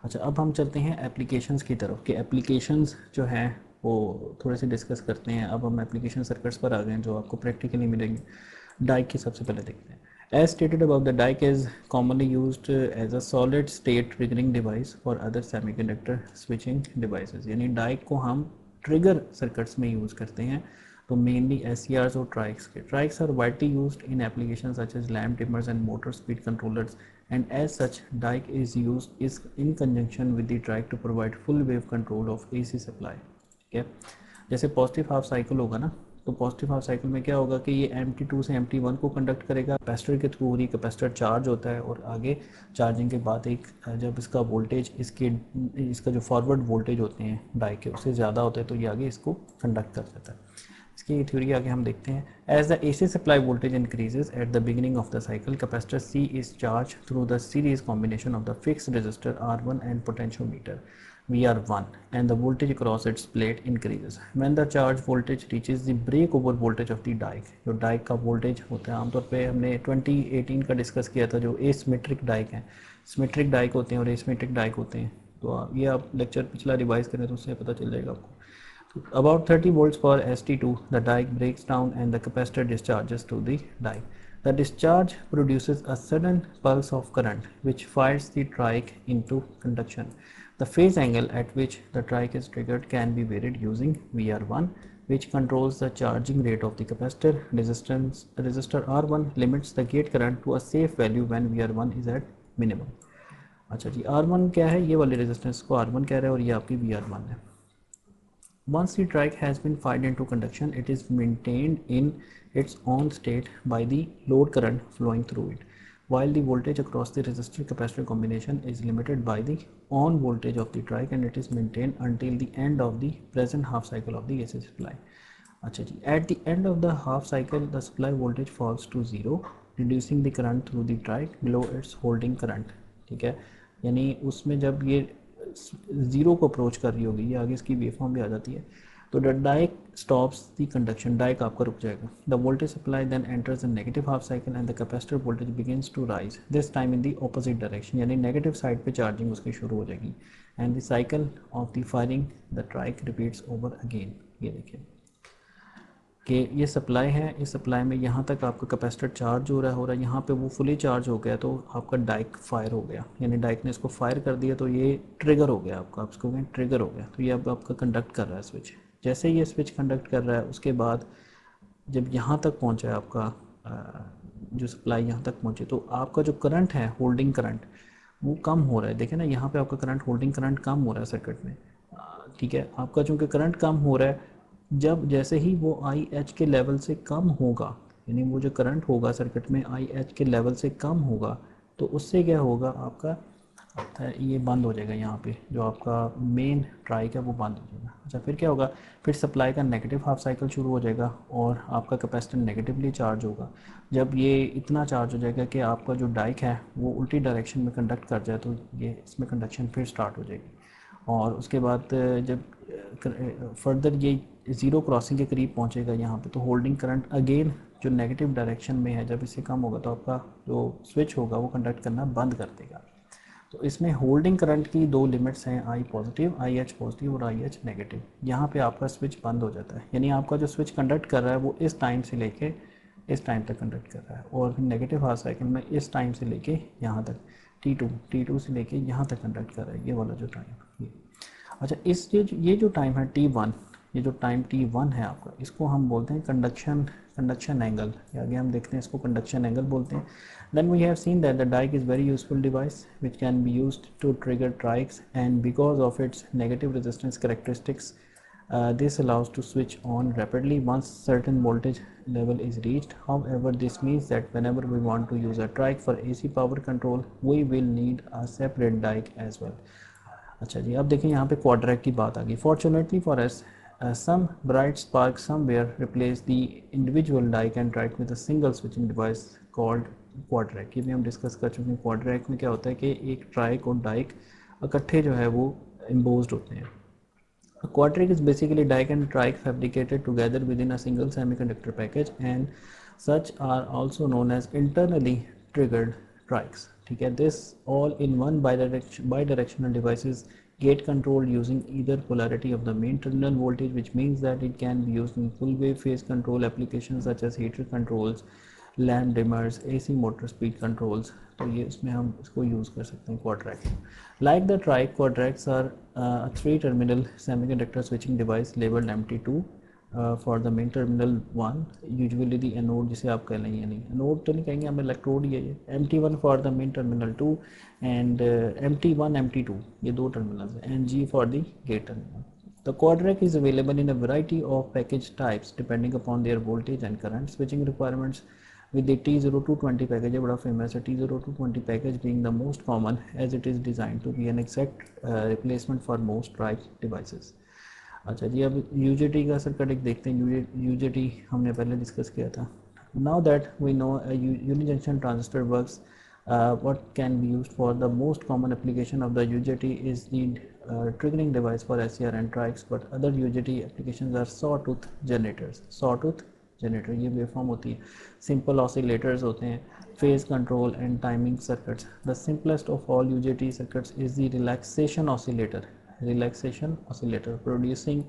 अच्छा, अब हम चलते हैं एप्लीकेशंस की तरफ कि एप्लीकेशंस जो हैं वो थोड़े से डिस्कस करते हैं। अब हम एप्लीकेशन सर्किट्स पर आ गए हैं जो आपको प्रैक्टिकली मिलेंगे। डाइक की सबसे पहले देखते हैं। As stated about the diac is commonly used as a solid state triggering device for other semiconductor switching devices. यानी डाइक को हम ट्रिगर सर्किट्स में यूज़ करते हैं, तो मेनली SCRs और ट्राइक्स के। Triacs are widely used in application such as lamp dimmers and motor speed controllers and as such dike is used is in conjunction with the trike to provide full wave control of AC supply। ठीक है, जैसे positive half cycle होगा ना, तो positive half cycle में क्या होगा कि ये MT2 से MT1 को कंडक्ट करेगा कैपेसिटर के थ्रू, और ये कैपेसिटर चार्ज होता है और आगे चार्जिंग के बाद एक जब इसका वोल्टेज इसका जो फॉरवर्ड वोल्टेज होते हैं डाइक के उससे ज़्यादा होता है तो ये आगे इसको कंडक्ट कर देता है। इसकी थ्योरी आगे हम देखते हैं। As the AC supply voltage increases at the beginning of the cycle, capacitor C is charge through the series combination of the fixed resistor R1 and potentiometer VR1 and the voltage across its plate increases when the charge voltage reaches the break over voltage of the dike। जो Dyke का voltage होता है आमतौर पे हमने 2018 का discuss किया था, जो एसिमेट्रिक डाइक है, सिमेट्रिक डाइक होते हैं और एसिमेट्रिक डाइक होते हैं, तो ये आप लेक्चर पिछला रिवाइज करें तो उससे पता चल जाएगा आपको। About 30 volts for ST2, the dike breaks down and the capacitor discharges to the dike. The discharge produces a sudden pulse of current which fires the trike into conduction. The phase angle at which the trike is triggered can be varied using VR1, which controls the charging rate of the capacitor. Resistor R1 limits the gate current to a safe value when VR1 is at minimum। अच्छा जी, R1 क्या है? ये वाले resistance को R1 कह रहे हैं और ये आपकी VR1 है। Once the trike has been fired into conduction, it is maintained in its own state by the load current flowing through it। while the voltage across the resistor capacitor combination is limited by the on voltage of the trike and it is maintained until the end of the present half cycle of the AC supply. अच्छा जी, at the end of the half cycle the supply voltage falls to 0 reducing the current through the trike below its holding current. ठीक है, यानी उसमें जब ये zero को approach कर रही होगी, ये आगे इसकी वेव फॉर्म भी आ जाती है, तो the diac stops the conduction, diac आपका रुक जाएगा. The voltage supply then enters in negative half cycle and the capacitor voltage begins to rise this time in the opposite direction, यानी नेगेटिव साइड पे charging उसकी शुरू हो जाएगी and the cycle of the firing the triac repeats over again. ये देखिए कि ये सप्लाई है, इस सप्लाई में यहाँ तक आपका कैपेसिटर चार्ज हो रहा है, यहाँ पे वो फुली चार्ज हो गया तो आपका डाइक फायर हो गया, यानी डाइक ने इसको फायर कर दिया तो ये ट्रिगर हो गया आपका, आप इसको कहें ट्रिगर हो गया, तो ये अब आपका कंडक्ट कर रहा है स्विच. जैसे ये स्विच कंडक्ट कर रहा है उसके बाद जब यहाँ तक पहुँचा है आपका जो सप्लाई यहाँ तक पहुँचे तो आपका जो करंट है होल्डिंग करंट वो कम हो रहा है. देखें ना यहाँ पे आपका करंट होल्डिंग करंट कम हो रहा है सर्किट में. ठीक है, आपका चूँकि करंट कम हो रहा है, जब जैसे ही वो आई एच के लेवल से कम होगा, यानी वो जो करंट होगा सर्किट में आई एच के लेवल से कम होगा तो उससे क्या होगा आपका ये बंद हो जाएगा, यहाँ पे जो आपका मेन ट्राइक है वो बंद हो जाएगा. अच्छा, फिर क्या होगा, फिर सप्लाई का नेगेटिव हाफ साइकिल शुरू हो जाएगा और आपका कैपेसिटर नेगेटिवली चार्ज होगा. जब ये इतना चार्ज हो जाएगा कि आपका जो डाइक है वो उल्टी डायरेक्शन में कंडक्ट कर जाए तो ये इसमें कंडक्शन फिर स्टार्ट हो जाएगी. और उसके बाद जब फर्दर ये ज़ीरो क्रॉसिंग के करीब पहुंचेगा यहाँ पे तो होल्डिंग करंट अगेन जो नेगेटिव डायरेक्शन में है, जब इससे कम होगा तो आपका जो स्विच होगा वो कंडक्ट करना बंद कर देगा. तो इसमें होल्डिंग करंट की दो लिमिट्स हैं, आई पॉजिटिव, आई एच पॉजिटिव और आई एच नेगेटिव. यहाँ पे आपका स्विच बंद हो जाता है, यानी आपका जो स्विच कंडक्ट कर रहा है वो इस टाइम से लेके इस टाइम तक कंडक्ट कर रहा है और नेगेटिव हाफ साइकिल में इस टाइम से लेके यहाँ तक T2 से लेके यहाँ तक कंडक्ट कर रहा है, ये वाला जो टाइम ये. अच्छा, इस ये जो टाइम है T1, ये जो टाइम T1 है आपका, इसको हम बोलते हैं कंडक्शन एंगल, आगे हम देखते हैं इसको कंडक्शन एंगल बोलते हैं. Then we have seen that the diac is very useful device which can be used to trigger triacs and because of its negative resistance characteristics this allows to switch on rapidly once certain voltage level is reached. However, this means that whenever we want to use a trike for AC power control, we will need a separate dike as well. अच्छा जी, अब देखें यहाँ पे क्वाड्रैक की बात आ गई. Fortunately for us some bright spark somewhere replace the individual dike and trike with a single switching device called quadrack. ये भी हम डिस्कस कर चुके हैं. क्वाड्रैक में क्या होता है कि एक ट्राइक और डाइक इकट्ठे जो है वो एम्बोज्ड होते हैं. A quadric is basically dike and trike fabricated together within a single semiconductor package and such are also known as internally triggered trikes. ठीक है, this all in one bidirectional devices gate control using either polarity of the main terminal voltage, which means that it can be used in full wave phase control applications such as heater controls, lamp dimmers, AC motor speed controls. तो ये इसमें हम इसको use कर सकते हैं quadrac. Like the triac, quadracs are 3 terminal semiconductor switching device labelled MT2 for the main terminal 1, usually the anode जिसे आप कह लेंगे, यानी एनोड तो नहीं कहेंगे, हम इलेक्ट्रोड ही है ये. MT1 for the main terminal 2 and MT1 MT2 ये दो टर्मिनल्स हैं, and G for the gate terminal. The quadrack is available in a variety of package types depending upon their voltage and current switching requirements, with the T0220 package बड़ा famous है. T0220 package being the most common as it is designed to be an exact replacement for most trike devices. अच्छा जी, अब UJT का circuit एक देखते हैं. UJT हमने पहले डिस्कस किया था. Now that we know a unijunction transistor works, what can be used for the most common application of the UJT is the triggering device for SCR and trikes, but other UJT applications are sawtooth generators. Sawtooth generator ये waveform होती है, simple oscillators होते हैं, phase control and timing circuits. The simplest of all UJT circuits is the relaxation oscillator producing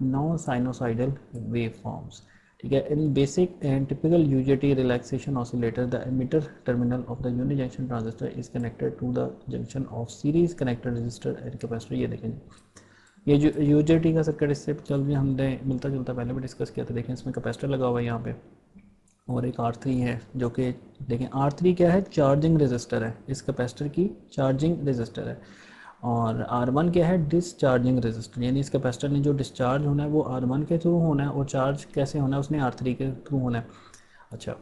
non sinusoidal waveforms. ठीक है, in basic and typical UJT relaxation oscillator the emitter terminal of the unijunction transistor is connected to the junction of series connected resistor and capacitor. ये देखें, ये जो UJT का circuit इससे चल भी हमने मिलता जुलता पहले भी डिस्कस किया था. देखें, इसमें कैपेसिटर लगा हुआ है यहाँ पे और एक R3 है जो कि देखें R3 क्या है, चार्जिंग रेजिस्टर है. इस कैपेसिटर की चार्जिंग रेजिस्टर है. और R1 क्या है, डिसचार्जिंग रेजिस्टर, यानी इस कैपेसिटर ने जो डिस्चार्ज होना है वो R1 के थ्रू होना है और चार्ज कैसे होना है, उसने R3 के थ्रू होना है. अच्छा,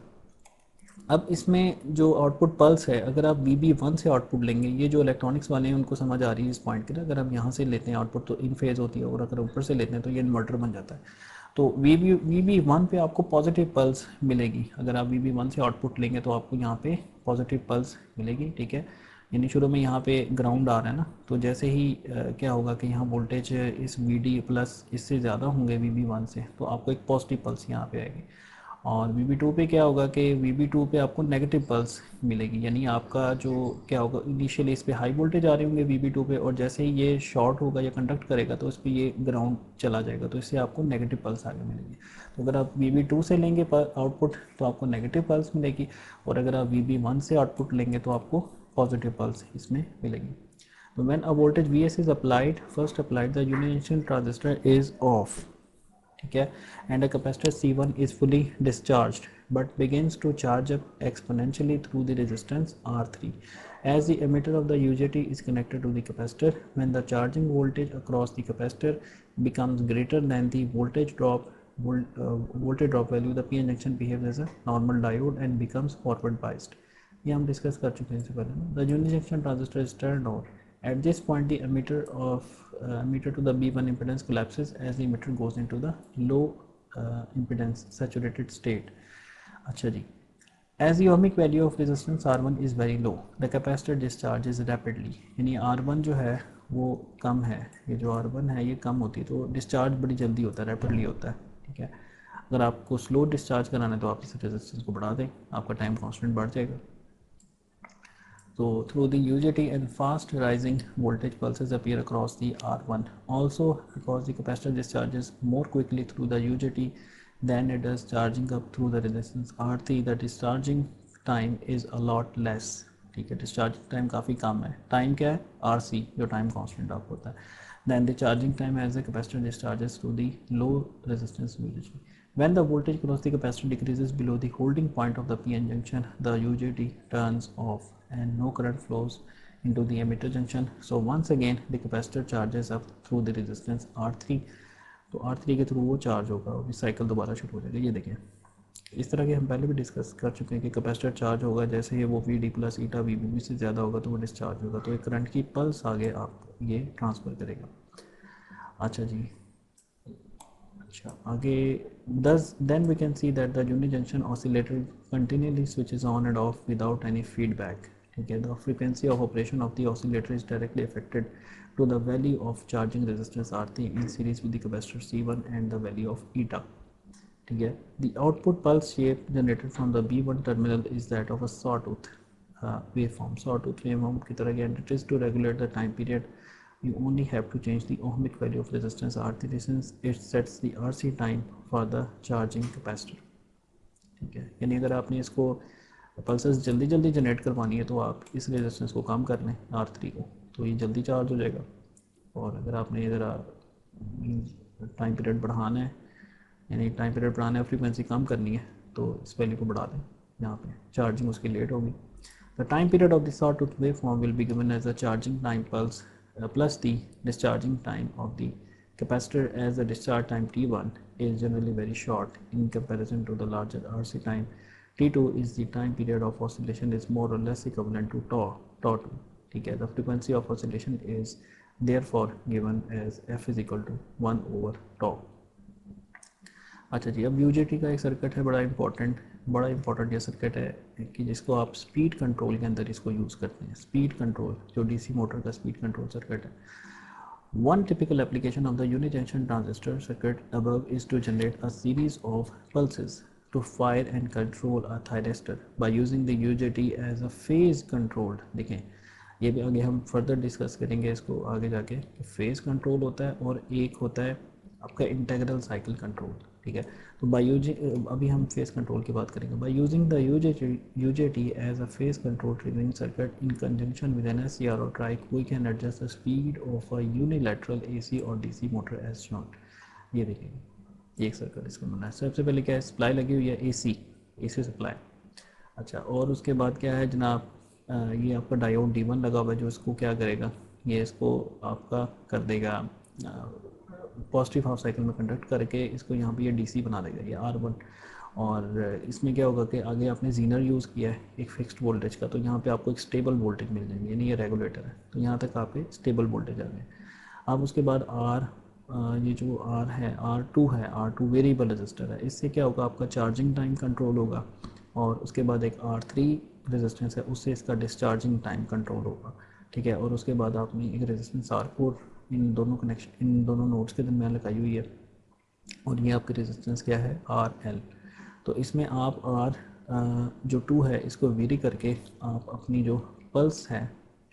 अब इसमें जो आउटपुट पल्स है, अगर आप VB1 से आउटपुट लेंगे, ये जो इलेक्ट्रॉनिक्स वाले हैं उनको समझ आ रही है इस पॉइंट की, अगर हम यहाँ से लेते हैं आउटपुट तो इन फेज़ होती है, और अगर ऊपर से लेते हैं तो ये इन्वर्टर बन जाता है। तो VB1 पे आपको पॉजिटिव पल्स मिलेगी। अगर आप VB1 से आउटपुट लेंगे तो आपको यहाँ पे पॉजिटिव पल्स मिलेगी, ठीक है। यानी शुरू में यहाँ पे ग्राउंड आ रहा है ना, तो जैसे ही क्या होगा कि यहाँ वोल्टेज इस VD प्लस इससे ज़्यादा होंगे VB1 से, तो आपको एक पॉजिटिव पल्स यहाँ पे आएगी। और VB2 पे क्या होगा कि VB2 पे आपको नेगेटिव पल्स मिलेगी, यानी आपका जो क्या होगा, इनिशियली इस पे हाई वोल्टेज आ रहे होंगे VB2 पे, और जैसे ही ये शॉर्ट होगा या कंडक्ट करेगा तो इस पर ये ग्राउंड चला जाएगा, तो इससे आपको नेगेटिव पल्स आगे मिलेगी। तो अगर आप VB2 से लेंगे आउटपुट तो आपको नेगेटिव पल्स मिलेगी, और अगर आप VB1 से आउटपुट लेंगे तो आपको पॉजिटिव पल्स इसमें मिलेगी। तो when a voltage Vs is applied, first applied the unijunction transistor is off, ठीक है, and a capacitor C1 is fully discharged but begins to charge up exponentially through the resistance R3 as the emitter of the UJT is connected to the capacitor. When the charging voltage across the capacitor becomes greater than the voltage drop value, the PN junction behaves as a normal diode and becomes forward biased. ये हम discuss कर चुके हैं इससे पहले ना। The unijunction transistor is turned on at this point. The emitter to the B1 impedance collapses as the emitter goes into the low impedance saturated state. अच्छा जी, as the ohmic value of resistance R1 is very low, the capacitor discharges rapidly. यानी R1 जो है वो कम है, ये जो R1 है ये कम होती है, तो डिस्चार्ज बड़ी जल्दी होता है, रैपिडली होता है, ठीक है। अगर आपको स्लो डिस्चार्ज कराना है तो आप इस रेजिस्टेंस को बढ़ा दें, आपका टाइम कांस्टेंट बढ़ जाएगा। So through the UJT and fast rising voltage pulses appear across the R1. Also, because the capacitor discharges more quickly through the UJT than it does charging up through the resistance R3, the discharging time is a lot less. ठीक है, discharging time काफ़ी कम है। Time क्या है? RC, जो time constant आप होता है। Then the charging time as the capacitor discharges through the low resistance UJT. When the voltage across the capacitor decreases below the holding point of the PN junction, the UJT turns off and no current flows into the emitter junction. So once again the capacitor charges up through the resistance R3. तो R3 के through वो charge होगा और cycle दोबारा शुरू हो जाएगा। ये देखें, इस तरह के हम पहले भी डिस्कस कर चुके हैं कि कैपेसिटर चार्ज होगा, जैसे ही वो VD प्लस ईटा VB से ज़्यादा होगा तो वो डिस्चार्ज होगा, तो एक करंट की पल्स आगे आप ये ट्रांसफ़र करेगा। अच्छा जी, अच्छा आगे, thus then we can see that the unit junction oscillator continually switches on and off without any feedback, ठीक है। the frequency of operation of the oscillator is directly affected to the value of charging resistance R3 in series with the capacitor C1 and the value of eta, ठीक है। the output pulse shape generated from the B1 terminal is that of a sawtooth waveform, sawtooth waveform की तरह, and it is to regulate the time period you only have to change the ohmic value of resistance R3 since it sets the RC time for the charging capacitor, ठीक है। यानी अगर आपने इसको pulses जल्दी जल्दी जनरेट करवानी है तो आप इस रेजिस्टेंस को कम कर लें R3 को, तो ये जल्दी चार्ज हो जाएगा। और अगर आपने ज़रा टाइम पीरियड बढ़ाना है, यानी टाइम पीरियड बढ़ाना है, फ्रीक्वेंसी कम करनी है, तो इस वैल्यू को बढ़ा दें, यहाँ पे चार्जिंग उसकी लेट होगी। The time period of the sawtooth waveform will be given as a charging time pulse plus the discharging time of the capacitor, as the discharge time T1 is generally very short in comparison to the larger RC time. T2 is the time period of oscillation is more or less equivalent to tau2, ठीक है। The frequency of oscillation is therefore given as f is equal to 1 over tau। अच्छा जी, अब UJT का एक circuit है बड़ा important ये सर्किट है कि जिसको आप स्पीड कंट्रोल के अंदर इसको यूज़ करते हैं। स्पीड कंट्रोल, जो DC मोटर का स्पीड कंट्रोल सर्किट है। One typical application of the unijunction transistor circuit above is to generate a series of pulses to fire and control a thyristor by using the UJT as a phase controlled। देखें, ये भी आगे हम further discuss करेंगे इसको आगे जाके, phase control होता है और एक होता है आपका इंटीग्रल साइकिल कंट्रोल, ठीक है। तो अभी हम फेस कंट्रोल की बात करेंगे। By using the UJT as a phase control triggering circuit in conjunction with an SCR और triac, we can adjust the speed of a unilateral AC और DC मोटर एज शोन। ये देखिए, ये एक circuit इसका बना है। सबसे पहले क्या है, सप्लाई लगी हुई है AC सप्लाई। अच्छा, और उसके बाद क्या है जनाब, ये आपका डायोड D1 लगा हुआ है जो इसको क्या करेगा, ये इसको आपका कर देगा पॉजिटिव हाफ साइकिल में कंडक्ट करके इसको यहाँ पे ये DC बना देगा, ये R1। और इसमें क्या होगा कि आगे आपने जीनर यूज़ किया है एक फिक्स्ड वोल्टेज का, तो यहाँ पे आपको एक स्टेबल वोल्टेज मिल जाएंगे, यानी ये रेगुलेटर है, तो यहाँ तक आपके स्टेबल वोल्टेज आ गए। अब उसके बाद ये जो आर है, R2 है, R2 वेरिएबल रजिस्टर है, इससे क्या होगा आपका चार्जिंग टाइम कंट्रोल होगा। और उसके बाद एक R3 रेजिस्टेंस है, उससे इसका डिस्चार्जिंग टाइम कंट्रोल होगा, ठीक है। और उसके बाद आपने एक रेजिस्टेंस R4 इन दोनों नोड्स के दरमियान लगाई हुई है, और ये आपकी रेजिस्टेंस क्या है, RL। तो इसमें आप जो 2 है इसको वेरी करके आप अपनी जो पल्स है,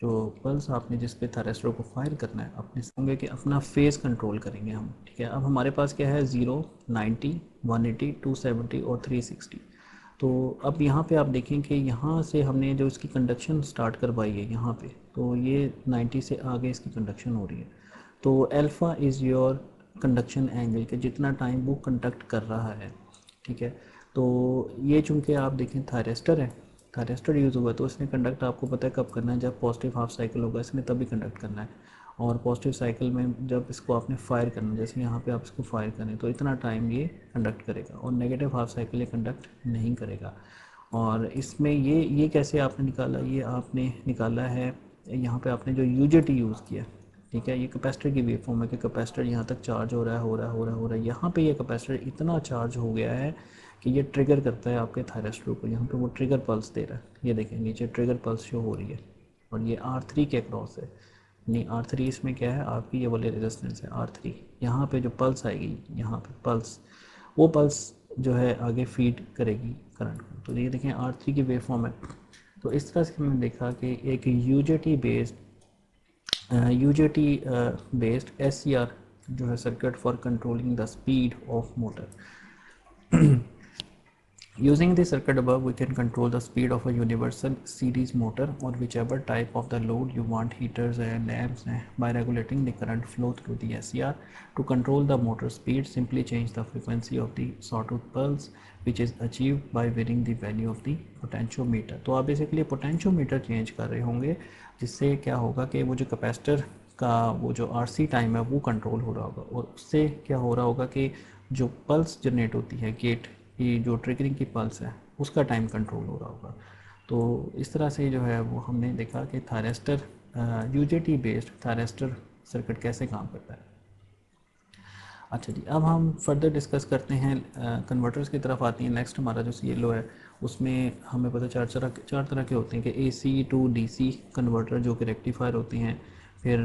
जो पल्स आपने जिस पे थायरिस्टर को फायर करना है, अपने होंगे कि अपना फेज़ कंट्रोल करेंगे हम, ठीक है। अब हमारे पास क्या है 0, 90, 180, 270 और 360। तो अब यहाँ पे आप देखें कि यहाँ से हमने जो इसकी कंडक्शन स्टार्ट करवाई है यहाँ पे, तो ये 90 से आगे इसकी कंडक्शन हो रही है। तो alpha is your conduction angle के जितना टाइम वो कंडक्ट कर रहा है, ठीक है। तो ये चूँकि आप देखें थायरिस्टर है, थायरिस्टर यूज़ हुआ, तो इसने कंडक्ट आपको पता है कब करना है, जब पॉजिटिव हाफ साइकिल होगा इसने तभी कंडक्ट करना है। और पॉजिटिव साइकिल में जब इसको आपने फायर करना है, जैसे यहाँ पे आप इसको फायर करें तो इतना टाइम ये कंडक्ट करेगा, और नेगेटिव हाफ साइकिल ये कंडक्ट नहीं करेगा। और इसमें ये कैसे आपने निकाला, ये आपने निकाला है यहाँ पे आपने जो यूजेटी यूज़ किया, ठीक है। ये कैपेसिटर की वेव फॉर्म है कि कैपेसिटर यहाँ तक चार्ज हो रहा है, हो रहा है, हो रहा है, हो रहा है। यहाँ पे ये कैपेसिटर इतना चार्ज हो गया है कि ये ट्रिगर करता है आपके थायरिस्टर को, यहाँ पे वो ट्रिगर पल्स दे रहा है, ये देखें नीचे ट्रिगर पल्स शो हो रही है, और ये R3 के अक्रॉस है। नहीं, R3 इसमें क्या है, आपकी ये वाले रेजिस्टेंस है R3, यहाँ पे जो पल्स आएगी, यहाँ पे पल्स, वो पल्स जो है आगे फीड करेगी करंट को। तो ये देखें R3 की वेव फॉर्म है। तो इस तरह से हमने देखा कि एक UJT बेस्ड SCR जो है circuit for controlling the speed of motor. Using the circuit above, we can control the speed of a universal series motor or whichever type of the load you want, heaters and lamps, by regulating the current flow through the SCR. To control the motor speed, simply change the frequency of the sawtooth pulse, which is achieved by varying the value of the potentiometer. तो आप basically potentiometer change कर रहे होंगे, जिससे क्या होगा कि वो जो कैपेसिटर का वो जो RC टाइम है वो कंट्रोल हो रहा होगा, और उससे क्या हो रहा होगा कि जो पल्स जनरेट होती है गेट की, जो ट्रिगरिंग की पल्स है उसका टाइम कंट्रोल हो रहा होगा। तो इस तरह से जो है वो हमने देखा कि thyristor UJT based thyristor circuit कैसे काम करता है। अच्छा जी, अब हम फर्दर डिस्कस करते हैं कन्वर्टर्स की तरफ आती हैं। नेक्स्ट हमारा जो CLO है उसमें हमें पता चार तरह के होते हैं कि AC to DC कन्वर्टर जो कि रेक्टिफायर होते हैं, फिर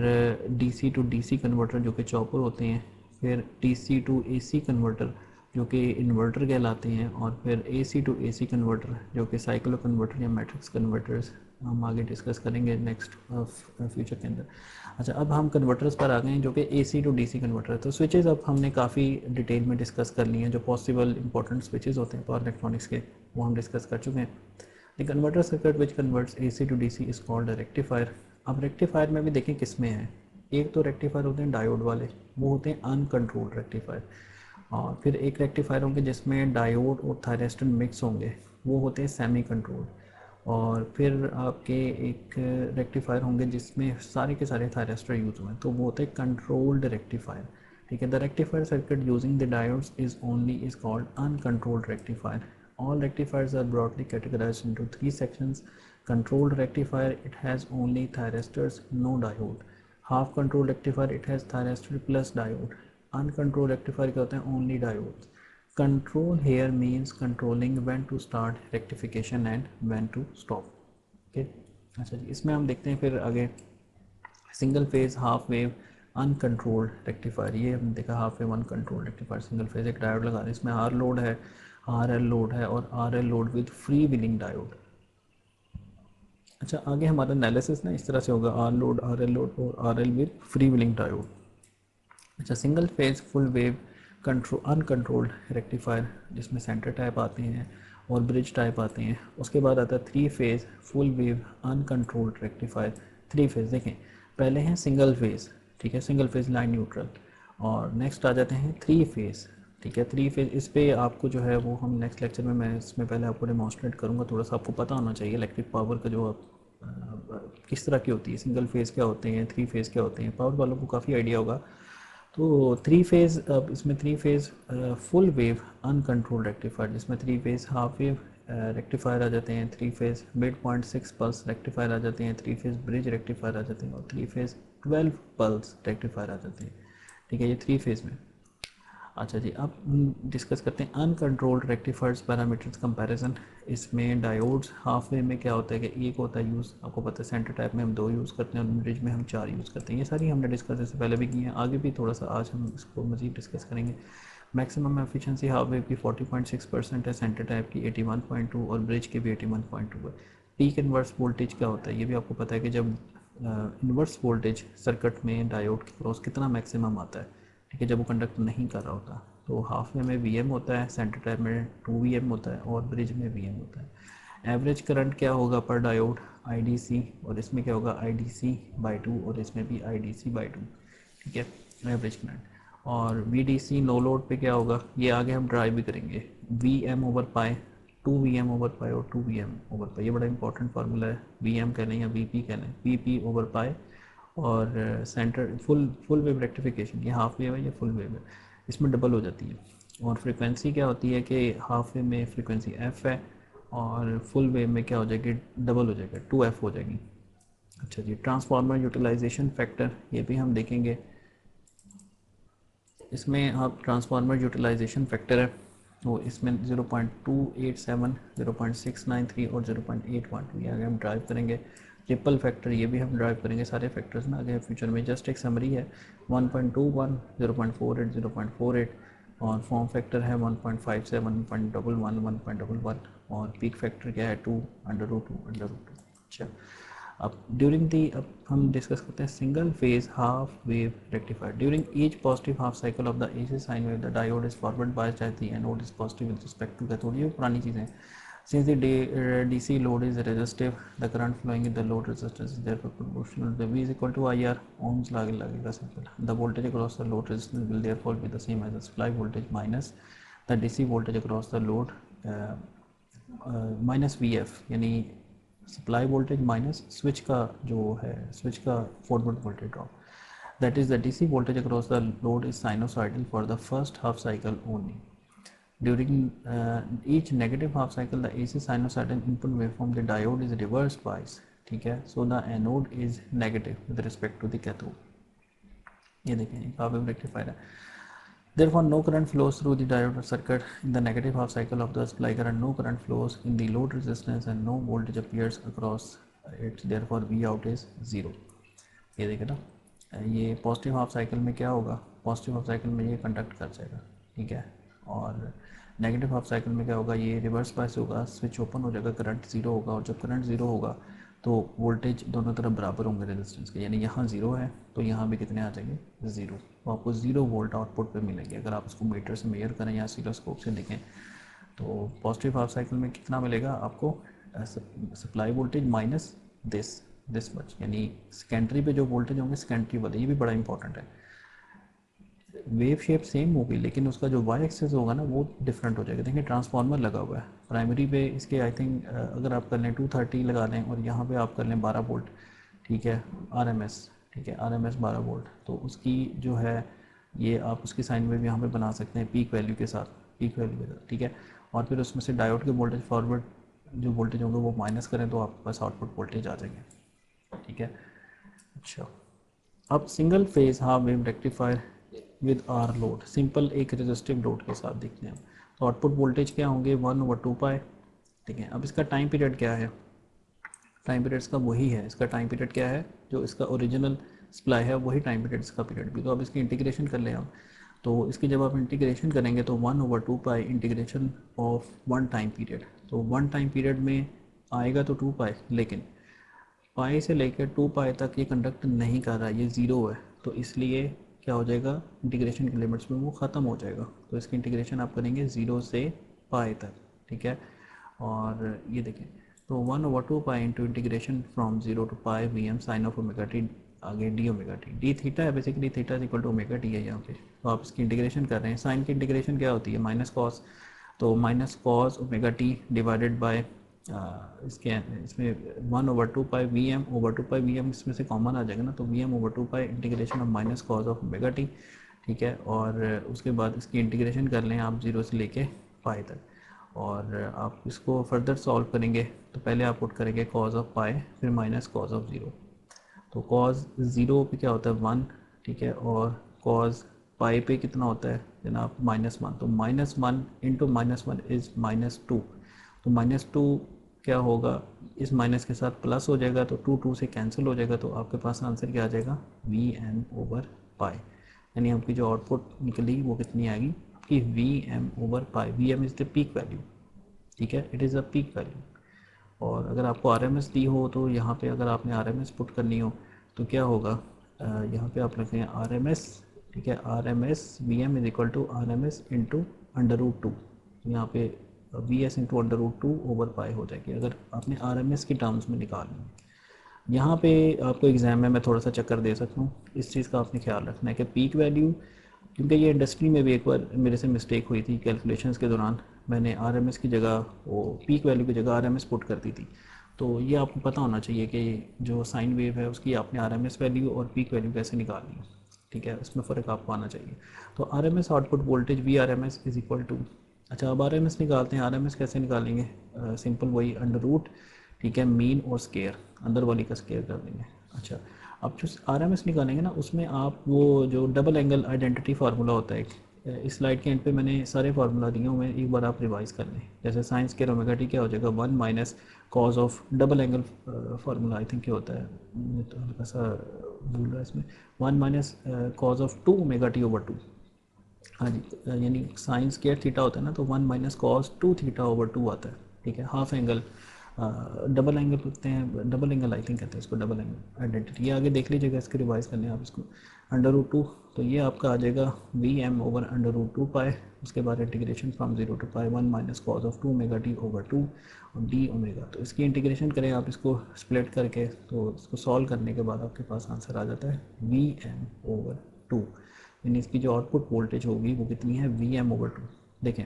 DC to DC कन्वर्टर जो कि चॉपर होते हैं, फिर DC to AC कन्वर्टर जो कि इन्वर्टर कहलाते हैं, और फिर AC to AC कन्वर्टर जो कि साइक्लो कन्वर्टर या मैट्रिक्स कन्वर्टर्स हम आगे डिस्कस करेंगे नेक्स्ट फ्यूचर के अंदर। अच्छा, अब हम कन्वर्टर्स पर आ गए हैं जो कि AC to DC कन्वर्टर है। तो स्विचेस अब हमने काफ़ी डिटेल में डिस्कस कर लिए हैं, जो पॉसिबल इंपॉर्टेंट स्विचेस होते हैं पावर इलेक्ट्रॉनिक्स के, वो हम डिस्कस कर चुके हैं। The converter circuit which converts AC to DC is called rectifier. अब रेक्टिफायर में भी देखें किसमें है, एक तो रेक्टिफायर होते हैं डायोड वाले, वो होते हैं अनकंट्रोल्ड रेक्टिफायर, और फिर एक रेक्टिफायर होंगे जिसमें डायोड और थायरिस्टर मिक्स होंगे, वो होते हैं सेमी कंट्रोल्ड, और फिर आपके एक रेक्टिफायर होंगे जिसमें सारे के सारे थायरिस्टर यूज़ हुए हैं, तो वो होते हैं कंट्रोल्ड रेक्टिफायर, ठीक है। The rectifier circuit using the diodes is called uncontrolled rectifier. All rectifiers are broadly categorized into 3 sections. Controlled rectifier, it has only thyristors, no diode. Half controlled rectifier, it has thyristor plus diode. Uncontrolled rectifier क्या होते हैं, only diodes. Control here means controlling when to start rectification and when to stop. Okay. अच्छा जी, इसमें हम देखते हैं फिर आगे single phase half wave uncontrolled rectifier. ये हमने देखा half wave uncontrolled rectifier single phase, एक डायोड लगा रहे, इसमें R लोड है, RL लोड है, और RL load with free wheeling diode. अच्छा, आगे हमारा एनालिसिस ना इस तरह से होगा, R लोड, RL लोड और RL with free wheeling diode. अच्छा, single phase full wave uncontrolled rectifier जिसमें सेंटर टाइप आते हैं और ब्रिज टाइप आते हैं। उसके बाद आता है 3 phase full wave uncontrolled rectifier. 3 phase देखें, पहले हैं सिंगल फेज, ठीक है, सिंगल फेज लाइन न्यूट्रल, और नेक्स्ट आ जाते हैं 3 फेज, ठीक है। 3 फेज इस पे आपको जो है वो हम नेक्स्ट लेक्चर में, मैं इसमें पहले आपको डेमोन्स्ट्रेट करूँगा, थोड़ा सा आपको पता होना चाहिए इलेक्ट्रिक पावर का जो किस तरह की होती है, सिंगल फेज़ क्या होते हैं, 3 फेज़ क्या होते हैं। पावर वालों को काफ़ी आइडिया होगा, तो थ्री फेज़, अब इसमें three phase full wave uncontrolled rectifier, जिसमें three phase half wave rectifier आ जाते हैं, three phase mid point six pulse rectifier आ जाते हैं, थ्री फेज़ ब्रिज रेक्टिफायर आ जाते हैं और थ्री फेज़ 12 पल्स रेक्टिफायर आ जाते हैं। ठीक है, ये थ्री फेज़ में। अच्छा जी, अब डिस्कस करते हैं अनकंट्रोल्ड रेक्टिफायर्स पैरामीटर्स कंपैरिजन। इसमें डायोड्स हाफ वे में क्या होता है कि एक होता है यूज़, आपको पता है सेंटर टाइप में हम 2 यूज़ करते हैं और ब्रिज में हम 4 यूज़ करते हैं। ये सारी हमने डिस्कस इससे पहले भी की हैं, आगे भी थोड़ा सा आज हम इसको मज़ीद डिस्कस करेंगे। मैक्सिमम एफिशिएंसी हाफ वेव की 40.6% है, सेंटर टाइप की 81.2 और ब्रिज की भी 81.2 है। पीक इन्वर्स वोल्टेज क्या होता है, ये भी आपको पता है कि जब इन्वर्स वोल्टेज सर्किट में डायोड के क्रॉस कितना मैक्सिमम आता है। ठीक है, जब वो कंडक्ट नहीं कर रहा होता तो हाफ वे में वी एम होता है, सेंटर टाइप में 2 VM होता है और ब्रिज में वी एम होता है। एवरेज करंट क्या होगा पर डायोड, आई डी सी, और इसमें क्या होगा I D C by two और इसमें भी I D C by two. ठीक है, एवरेज करंट। और V D C no load पे क्या होगा, ये आगे हम ड्राइव भी करेंगे, वी एम ओवर पाए, 2 VM ओवर पाए और 2 VM ओवर पाए। ये बड़ा इंपॉर्टेंट फार्मूला है, वी एम कह लें या वी पी कह लें, वी पी ओवर पाए। और सेंटर फुल वेव रेक्टिफिकेशन, ये हाफ वेव है ये फुल वेव है, इसमें डबल हो जाती है। और फ्रीक्वेंसी क्या होती है कि हाफ वेव में फ्रीक्वेंसी एफ है और फुल वेव में क्या हो जाएगी, डबल हो जाएगा, 2F हो जाएगी। अच्छा जी, ट्रांसफार्मर यूटिलाइजेशन फैक्टर ये भी हम देखेंगे। इसमें आप ट्रांसफार्मर यूटिलाइजेशन फैक्टर है वो इसमें 0.287, 0.693 और 0.812 ये आगे हम ड्राइव करेंगे। ट्रिपल फैक्टर ये भी हम ड्राइव करेंगे, सारे फैक्टर्स ना आगे फ्यूचर में, जस्ट एक समरी है। 1.21, 0.48, 0.48 और फॉर्म फैक्टर है 1.57, 1.11, 1.11 और पीक फैक्टर क्या है 2√2। अच्छा, अब ड्यूरिंग दी, अब हम डिस्कस करते हैं single phase half wave rectifier. During each positive half cycle of the AC sine wave the diode is forward biased at the anode is positive with respect to cathode. ये पुरानी चीज़ें। Since the DC load is resistive, the current flowing in the load resistance is therefore proportional. The V is equal to IR, ohms लगेगा simple. The voltage across the load resistance will therefore be the same as the supply voltage minus the DC voltage across the load minus VF, यानी supply voltage minus switch का जो है, switch का forward voltage drop, that is the DC voltage across the load is sinusoidal for the first half cycle only. During each negative half cycle the AC sinusoidal input waveform the diode is reversed bias. ठीक है, so the anode is negative with respect to the cathode. ये देखें half wave rectifier है। Therefore, no current flows through the diode circuit in the negative half cycle of the supply current. No current flows in the load resistance and no voltage appears across it. Therefore, V out is 0. ये देखे ना, ये positive half cycle में क्या होगा, positive half cycle में ये conduct कर जाएगा। ठीक है, और नेगेटिव हाफ साइकिल में क्या होगा, ये रिवर्स बायस होगा, स्विच ओपन हो जाएगा, करंट ज़ीरो होगा और जब करंट ज़ीरो होगा तो वोल्टेज दोनों तरफ बराबर होंगे रेजिस्टेंस के, यानी यहाँ ज़ीरो है तो यहाँ भी कितने आ जाएंगे, ज़ीरो। तो आपको 0 वोल्ट आउटपुट पे मिलेंगे अगर आप इसको मीटर से मेजर करें या ऑसिलोस्कोप से देखें। तो पॉजिटिव हाफ साइकिल में कितना मिलेगा आपको, supply voltage minus this much, यानी सेकेंडरी पे जो वोल्टेज होंगे सेकेंडरी वाले, ये भी बड़ा इंपॉर्टेंट है। वेव शेप सेम होगी लेकिन उसका जो वाई एक्सेस होगा ना वो डिफरेंट हो जाएगा। देखिए ट्रांसफार्मर लगा हुआ है प्राइमरी पे, इसके आई थिंक अगर आप कर लें 230 लगा लें और यहाँ पे आप कर लें 12 वोल्ट। ठीक है, RMS, ठीक है RMS 12 वोल्ट, तो उसकी जो है ये आप उसकी साइन वेव यहाँ पे बना सकते हैं पीक वैल्यू के साथ, पीक वैल्यू के साथ। ठीक है, और फिर उसमें से डायोड के वोल्टेज फॉरवर्ड जो वोल्टेज होंगे वो माइनस करें तो आपके पास आउटपुट वोल्टेज आ जाएंगे। ठीक है, अच्छा अब single phase half wave rectifier with R load, simple एक रेजिस्टिव लोड के साथ देखते हैं। तो आउटपुट वोल्टेज क्या होंगे 1/2 पाई। ठीक है, अब इसका टाइम पीरियड क्या है, टाइम पीरियड इसका वही है, इसका टाइम पीरियड क्या है जो इसका ओरिजिनल सप्लाई है वही टाइम पीरियड इसका पीरियड भी। तो अब इसकी इंटीग्रेशन कर लें आप, तो इसकी जब आप इंटीग्रेशन करेंगे तो 1/2 पाई integration of one time period, तो वन टाइम पीरियड में आएगा तो 2 पाई, लेकिन पाई से लेकर 2 पाई तक ये कंडक्ट नहीं कर रहा, ये ज़ीरो है, तो इसलिए क्या हो जाएगा इंटीग्रेशन के लिमिट्स में वो ख़त्म हो जाएगा। तो इसकी इंटीग्रेशन आप करेंगे 0 से पाई तक। ठीक है, और ये देखें तो 1/2 pi into integration from 0 to pi VM sine of omega t, आगे d omega T, d theta है basically, theta is equal to omega t है यहाँ पे। तो आप इसकी इंटीग्रेशन कर रहे हैं, साइन की इंटीग्रेशन क्या होती है माइनस कॉस, तो minus cos omega T divided by इसके इसमें 1/2 पाई VM ओवर 2 पाई VM इसमें से कॉमन आ जाएगा ना, तो VM over 2 pi integration of minus cos of omega T ठीक है। और उसके बाद इसकी इंटीग्रेशन कर लें आप 0 से लेके पाई तक, और आप इसको फर्दर सॉल्व करेंगे तो पहले आप पुट करेंगे कॉज ऑफ पाई, फिर माइनस कॉज ऑफ ज़ीरो। तो कॉज ज़ीरो पे क्या होता है 1, ठीक है, और कॉज पाई पे कितना होता है जनाब -1। तो -1 इंटू -1 इज़ -2। तो -2 क्या होगा, इस माइनस के साथ प्लस हो जाएगा, तो 2 से कैंसिल हो जाएगा, तो आपके पास आंसर क्या आ जाएगा Vm/पाई। यानी आपकी जो आउटपुट निकली वो कितनी आएगी आपकी Vm/पाई। Vm is the peak value, ठीक है, it is a peak value. और अगर आपको आर एम एस दी हो तो यहाँ पे अगर आपने आर एम एस पुट करनी हो तो क्या होगा, यहाँ पे आप लिखें आर एम एस, ठीक है, R M S V M is equal to R M S into √2। यहाँ पे V S into √2 over pi हो जाएगी अगर आपने आर एम एस की टर्म्स में निकालनी है। यहाँ पे आपको एग्ज़ाम में मैं थोड़ा सा चक्कर दे सकता हूँ, इस चीज़ का आपने ख्याल रखना है कि पीक वैल्यू, क्योंकि ये इंडस्ट्री में भी एक बार मेरे से मिस्टेक हुई थी कैलकुलेशंस के दौरान, मैंने आरएमएस की जगह वो पीक वैल्यू की जगह आरएमएस पुट कर दी थी। तो ये आपको पता होना चाहिए कि जो साइन वेव है उसकी आपने आरएमएस वैल्यू और पीक वैल्यू कैसे निकालनी है, ठीक है, इसमें फ़र्क आपको आना चाहिए। तो RMS output voltage V R M S is equal to, अच्छा अब आरएमएस निकालते हैं। आरएमएस कैसे निकालेंगे, सिंपल वही √, ठीक है, मीन और स्केयर, अंदर वाली का स्केयर कर देंगे। अच्छा, अब जो आर एम एस निकालेंगे ना उसमें आप वो जो डबल एंगल आइडेंटिटी फार्मूला होता है, इस स्लाइड के एंड पे मैंने सारे फार्मूला दिए हुए हैं, एक बार आप रिवाइज कर लें। जैसे साइंस के ओमेगा टी क्या हो जाएगा 1 minus cos of double angle formula I think क्या होता है, मैं तो हल्का सा भूल रहा है इसमें, 1 minus cos of 2 omega T over 2। हाँ जी, यानी साइन स्क्वायर थीटा होता है ना, तो 1 माइनस कॉस 2 थीटा ओवर 2 आता है, ठीक है। हाफ एंगल डबल एंगल लिखते हैं, डबल एंगल आई थिंक कहते हैं इसको, डबल एंगल आइडेंटिटी, ये आगे देख लीजिएगा, इसके रिवाइज करने आप इसको √2। तो ये आपका आ जाएगा Vm/√2 पाए, उसके बाद integration from 0 to pi 1 minus cos of 2 omega T over 2 और डी ओमेगा। तो इसकी इंटीग्रेशन करें आप इसको स्प्लिट करके, तो इसको सॉल्व करने के बाद आपके पास आंसर आ जाता है Vm/2। यानी इसकी जो आउटपुट वोल्टेज होगी वो कितनी है Vm/2। देखें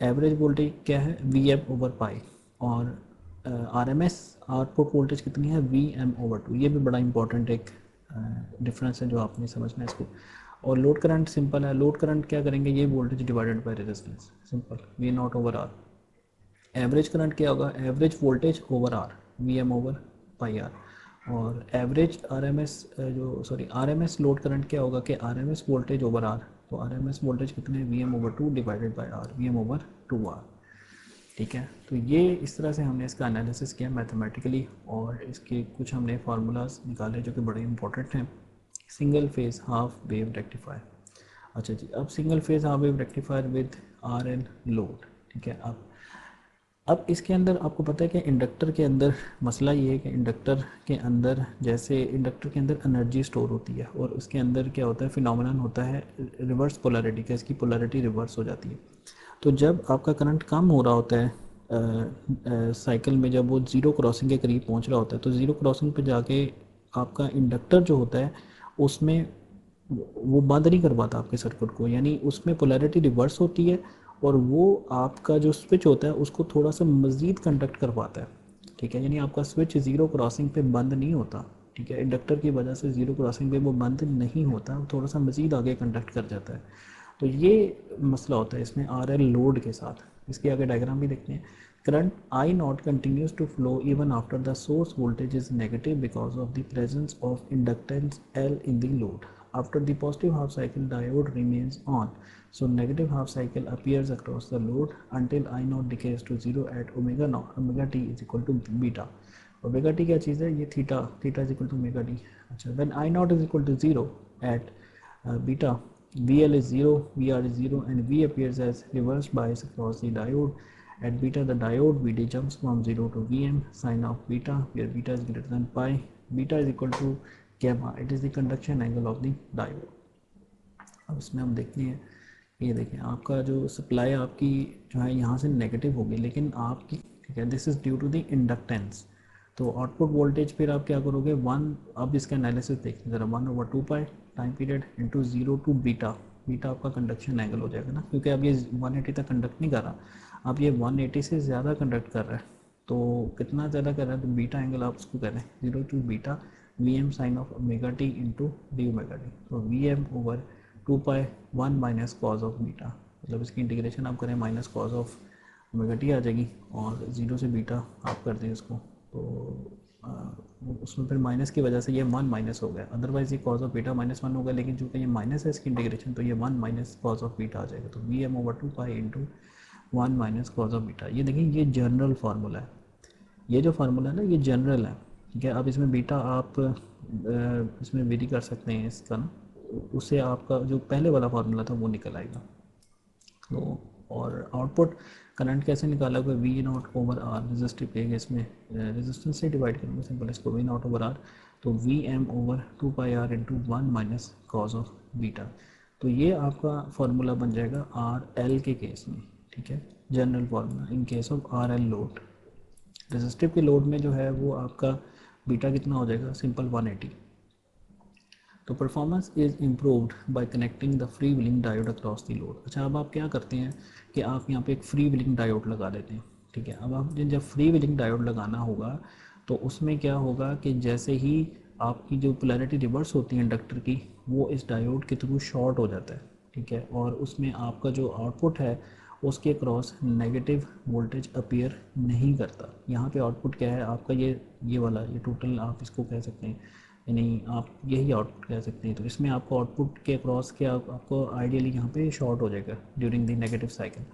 एवरेज वोल्टेज क्या है Vm/पाई, और R M S output voltage कितनी है Vm/2। ये भी बड़ा इंपॉर्टेंट एक डिफरेंस है जो आपने समझना है इसको। और लोड करंट सिंपल है, लोड करंट क्या करेंगे, ये voltage divided by resistance, simple V0/R। Average current क्या होगा, average voltage over R, Vm/πr। और एवरेज आरएमएस जो सॉरी आरएमएस लोड करंट क्या होगा कि आरएमएस वोल्टेज ओवर आर। तो आरएमएस वोल्टेज कितने Vm/2 divided by are, Vm/2R, ठीक है। तो ये इस तरह से हमने इसका एनालिसिस किया मैथमेटिकली, और इसके कुछ हमने फार्मूलाज निकाले जो कि बड़े इंपॉर्टेंट हैं। Single phase half wave rectifier, अच्छा जी, अब single phase half wave rectifier with R N load, ठीक है। अब इसके अंदर आपको पता है कि इंडक्टर के अंदर मसला ये है कि इंडक्टर के अंदर, जैसे इंडक्टर के अंदर एनर्जी स्टोर होती है और उसके अंदर क्या होता है, फिनोमेनन होता है रिवर्स पोलैरिटी का, इसकी पोलैरिटी रिवर्स हो जाती है। तो जब आपका करंट कम हो रहा होता है साइकिल में, जब वो ज़ीरो क्रॉसिंग के करीब पहुंच रहा होता है, तो ज़ीरो क्रॉसिंग पे जाके आपका इंडक्टर जो होता है उसमें वो बंद नहीं कर पाता आपके सर्किट को, यानी उसमें पोलैरिटी रिवर्स होती है, और वो आपका जो स्विच होता है उसको थोड़ा सा मज़ीद कंडक्ट कर पाता है, ठीक है। यानी आपका स्विच ज़ीरो क्रॉसिंग पे बंद नहीं होता, ठीक है, इंडक्टर की वजह से ज़ीरो क्रॉसिंग पे वो बंद नहीं होता, थोड़ा सा मज़ीद आगे कंडक्ट कर जाता है। तो ये मसला होता है इसमें आर एल लोड के साथ। इसके आगे डायग्राम भी देखते हैं। Current I naught continues to flow even after the source voltage is negative because of the presence of inductance L in the load. After the positive half cycle, diode remains on, so negative half cycle appears across the load until I naught decays to 0 at omega naught, omega t is equal to beta। Omega t क्या चीज़ है, ये theta, theta is equal to omega t. अच्छा, when I not is equal to 0 at beta, VL is 0, VR is 0, and V appears as reverse bias across the diode. At beta, the diode VD jumps from 0 to Vm sine of beta, where beta is greater than pi. Beta is equal to gamma, it is the conduction angle of the diode। अब इसमें हम देखते हैं, ये देखें आपका जो supply आपकी जो है यहाँ से नेगेटिव होगी, लेकिन आपकी, ठीक है, this is due to the inductance. तो आउटपुट वोल्टेज फिर आप क्या करोगे 1, अब इसका एनालिसिस देखते हैं ज़रा, 1/2 pi time period into 0 to beta. Beta आपका कंडक्शन एंगल हो जाएगा ना, क्योंकि अब ये 180 तक कंडक्ट नहीं कर रहा, अब ये 180 से ज़्यादा कंडक्ट कर रहा है। तो कितना ज़्यादा कर रहा है, तो बीटा एंगल आप उसको करें 0 to beta Vm sine of omega t into d omega t. तो Vm/2 2 pi 1 minus cos of beta, मतलब इसकी इंटीग्रेशन आप करें minus cos of omega t आ जाएगी, और 0 से बीटा आप कर दें इसको, तो उसमें फिर माइनस की वजह से ये 1 माइनस हो गया, अदरवाइज ये कॉज ऑफ बीटा -1 होगा, लेकिन चूँकि ये माइनस है इसकी इंटीग्रेशन, तो ये 1 माइनस कॉज ऑफ बीटा आ जाएगा, तो Vm/2 pi into 1 minus cos of beta. ये देखिए ये जनरल फार्मूला है, ये जो फार्मूला है ना ये जनरल है, ठीक है। अब इसमें बीटा आप इसमें वेरी कर सकते हैं इसका ना, उससे आपका जो पहले वाला फार्मूला था वो निकल आएगा। तो और आउटपुट करंट कैसे निकाला होगा, V0/R रेजिस्टिव एक इसमें रेजिस्टेंस से डिवाइड करेंगे सिंपल इसको, V0/R, तो Vm/2 pi R into 1 minus cos of beta. तो ये आपका फार्मूला बन जाएगा RL के केस में, ठीक है, general formula in case of RL load. Resistive के लोड में जो है वो आपका बीटा कितना हो जाएगा, सिंपल 180। तो performance is improved bye connecting the free wheeling diode across the load. अच्छा, अब आप क्या करते हैं कि आप यहाँ पे एक फ्री व्हीलिंग डायोड लगा देते हैं, ठीक है। अब आप जब फ्री व्हीलिंग डायोड लगाना होगा तो उसमें क्या होगा कि जैसे ही आपकी जो पोलैरिटी रिवर्स होती है इंडक्टर की, वो इस डायोड के थ्रू शॉर्ट हो जाता है, ठीक है, और उसमें आपका जो आउटपुट है उसके क्रॉस नेगेटिव वोल्टेज अपीयर नहीं करता। यहाँ पे आउटपुट क्या है आपका, ये वाला, ये टोटल आप इसको कह सकते हैं, यानी आप यही आउटपुट कह सकते हैं। तो इसमें आपको आउटपुट के क्रॉस के आपको आइडियली यहाँ पे शॉर्ट हो जाएगा ड्यूरिंग द नेगेटिव साइकिल।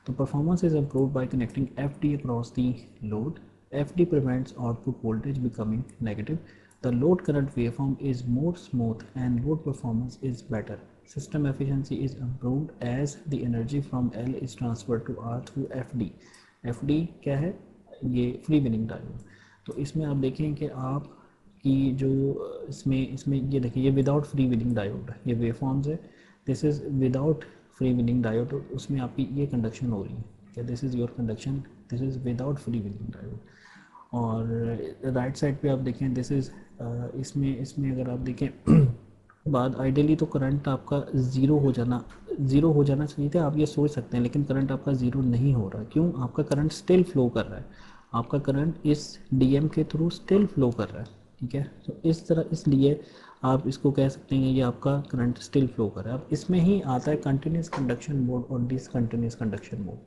तो performance is improve bye connecting FD across the load. FD prevents output voltage becoming negative. The load current waveform is more smooth and load performance is better. System efficiency is improved as the energy from L is transferred to R through FD. FD क्या है, ये free wheeling diode. तो इसमें आप देखें कि आप कि जो इसमें ये देखिए, ये विदाउट फ्री व्हीलिंग डायोड है, ये वेवफॉर्म्स है, this is without free wheeling diode, उसमें आपकी ये कंडक्शन हो रही है, क्या this is your conduction, this is without free wheeling diode. और राइट साइड पे आप देखें दिस इज़ इसमें अगर आप देखें बाद आइडियली तो करंट आपका ज़ीरो हो जाना चाहिए था, आप ये सोच सकते हैं, लेकिन करंट आपका ज़ीरो नहीं हो रहा। क्यों? आपका करंट स्टिल फ्लो कर रहा है, आपका करंट इस DM के थ्रू स्टिल फ्लो कर रहा है, ठीक है। तो इस तरह, इसलिए आप इसको कह सकते हैं ये आपका करंट स्टिल फ्लो कर रहा है। अब इसमें ही आता है कंटिन्यूस कंडक्शन मोड और discontinuous conduction mode.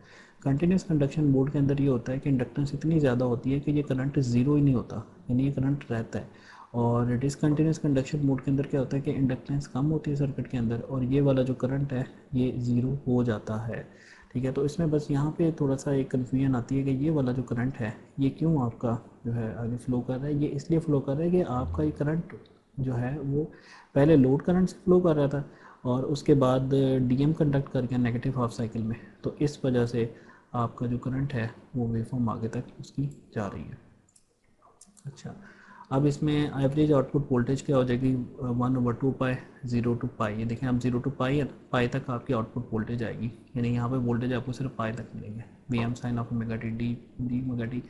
Continuous conduction mode के अंदर ये होता है कि इंडक्टेंस इतनी ज़्यादा होती है कि ये करंट ज़ीरो ही नहीं होता, यानी ये करंट रहता है। और डिसकंटिन्यूस कंडक्शन मोड के अंदर क्या होता है कि इंडक्टेंस कम होती है सर्किट के अंदर, और ये वाला जो करंट है ये ज़ीरो हो जाता है, ठीक है। तो इसमें बस यहाँ पे थोड़ा सा एक कन्फ्यूजन आती है कि ये वाला जो करंट है ये क्यों आपका जो है आगे फ्लो कर रहा है। ये इसलिए फ़्लो कर रहा है कि आपका ये करंट जो है वो पहले लोड करंट से फ्लो कर रहा था और उसके बाद DM कंडक्ट कर गया नेगेटिव हाफ साइकिल में, तो इस वजह से आपका जो करंट है वो वेवफॉर्म आगे तक उसकी जा रही है। अच्छा, अब इसमें एवरेज आउटपुट वोल्टेज क्या हो जाएगी, 1/2 पाई 0 to पाई। ये देखें आप 0 to पाई तक आपकी आउटपुट वोल्टेज आएगी, यानी यहाँ पे वोल्टेज आपको सिर्फ पाई तक मिलेंगे। Vm sine of omega T D omega t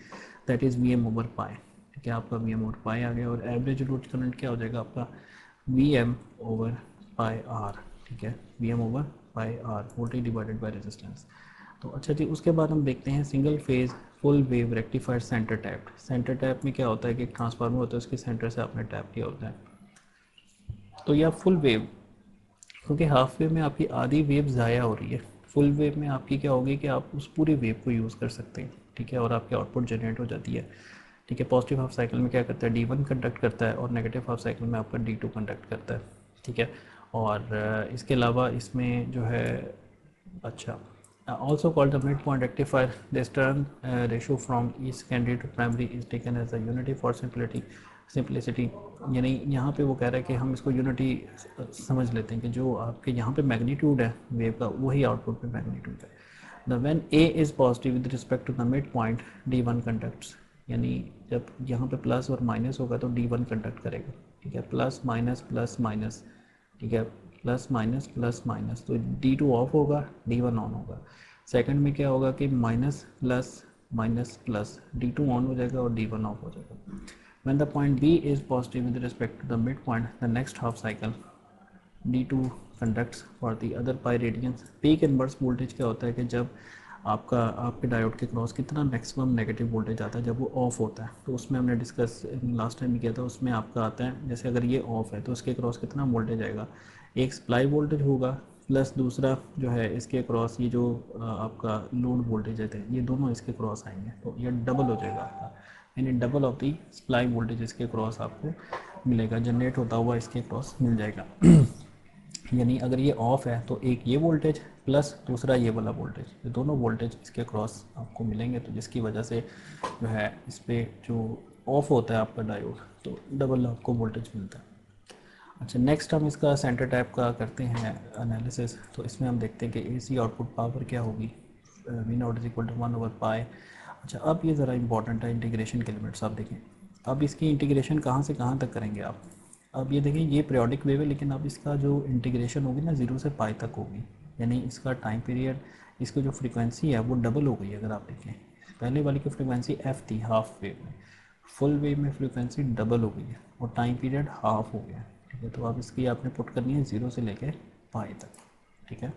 that is Vm/पाई, ठीक है, आपका Vm/पाई आ गया। और एवरेज लोड करंट क्या हो जाएगा आपका Vm/पाई/R, ठीक है, Vm/पाई/R वोल्टेज डिवाइडेड बाय रेजिस्टेंस। तो अच्छा जी, उसके बाद हम देखते हैं single phase full wave rectifier centre tap. Centre tap में क्या होता है कि एक ट्रांसफार्मर होता है, उसके सेंटर से आपने टैप किया होता है। तो यह फुल वेव, क्योंकि हाफ वेव में आपकी आधी वेव ज़ाया हो रही है, फुल वेव में आपकी क्या होगी कि आप उस पूरी वेव को यूज़ कर सकते हैं, ठीक है, और आपकी आउटपुट जनरेट हो जाती है, ठीक है। पॉजिटिव हाफ साइकिल में क्या करता है, D1 कंडक्ट करता है और नेगेटिव हाफ साइकिल में आपका D2 कंडक्ट करता है, ठीक है। और इसके अलावा इसमें जो है, अच्छा, also called the midpoint rectifier, this term ratio from each secondary to primary is taken as a unity for simplicity। यानी यहाँ पे वो कह रहा है कि हम इसको यूनिटी समझ लेते हैं कि जो आपके यहाँ पे मैग्नीट्यूड है वेव का वही आउटपुट पे मैग्नीट्यूड है। The when A is positive with respect to the mid point D1 conducts, यानी जब यहाँ पे प्लस और माइनस होगा तो D1 कंडक्ट करेगा, ठीक है, प्लस माइनस, ठीक है, प्लस माइनस, तो D2 ऑफ होगा, D1 ऑन होगा। सेकंड में क्या होगा कि माइनस प्लस D2 ऑन हो जाएगा और D1 ऑफ हो जाएगा। When the point B is positive with respect to the midpoint, the next half cycle D2 conducts for the other pi radians। Peak inverse voltage क्या होता है कि जब आपके डायोड के क्रॉस कितना मैक्सिमम नेगेटिव वोल्टेज आता है जब वो ऑफ होता है, तो उसमें हमने डिस्कस लास्ट टाइम भी किया था, उसमें आपका आता है जैसे अगर ये ऑफ है तो उसके क्रॉस कितना वोल्टेज आएगा, एक सप्लाई वोल्टेज होगा प्लस दूसरा जो है इसके क्रॉस ये जो आपका लोड वोल्टेज है ये दोनों इसके क्रॉस आएंगे, तो ये डबल हो जाएगा आपका, यानी double of the supply voltage इसके क्रॉस आपको मिलेगा, जनरेट होता हुआ इसके क्रॉस मिल जाएगा। यानी अगर ये ऑफ है तो एक ये वोल्टेज प्लस दूसरा ये वाला वोल्टेज, ये दोनों वोल्टेज इसके क्रॉस आपको मिलेंगे, तो जिसकी वजह से जो है इस पर जो ऑफ होता है आपका डायोड तो डबल आपको वोल्टेज मिलता है। अच्छा, नेक्स्ट हम इसका सेंटर टाइप का करते हैं एनालिसिस। तो इसमें हम देखते हैं कि एसी आउटपुट पावर क्या होगी, V not is equal to 1/पाई। अच्छा, अब ये ज़रा इंपॉर्टेंट है इंटीग्रेशन के लिमिट्स। आप देखें अब इसकी इंटीग्रेशन कहाँ से कहाँ तक करेंगे आप। अब ये देखें ये पीरियोडिक वेव है, लेकिन अब इसका जो इंटीग्रेशन होगी ना 0 से पाई तक होगी, यानी इसका टाइम पीरियड, इसकी जो फ्रीक्वेंसी है वो डबल हो गई। अगर आप देखें पहले वाली की फ्रीक्वेंसी एफ थी हाफ वेव में, फुल वेव में फ्रीक्वेंसी डबल हो गई है और टाइम पीरियड हाफ हो गया। ठीक है, तो अब इसकी आपने पुट करनी है 0 से लेके पाई तक। ठीक है,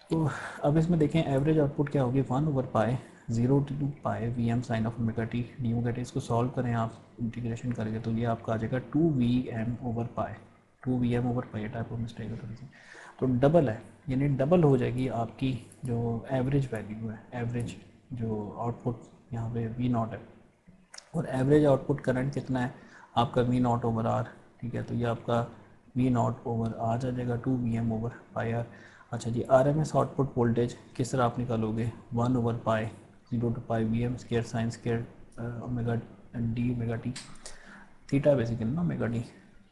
तो अब इसमें देखें एवरेज आउटपुट क्या होगी, 1/पाई 0 to pi V M sine of omega T D omega T. इसको सॉल्व करें आप इंटीग्रेशन करेंगे तो ये आपका आ जाएगा 2Vm/पाई, 2Vm/पाई। टाइप ऑफ मिस्टेक है थोड़ी सी, तो डबल है, यानी डबल हो जाएगी आपकी जो एवरेज वैल्यू है, एवरेज जो आउटपुट यहाँ पे V0 है। और एवरेज आउटपुट करंट कितना है आपका V0/R। ठीक है, तो ये आपका V0/R आ जाएगा 2Vm/पाई। अच्छा जी, RMS आउटपुट वोल्टेज किस तरह आप निकालोगे, 1/पाई 0 to pi Vm² sine square omega D omega T, theta basically ना ओमेगा डी।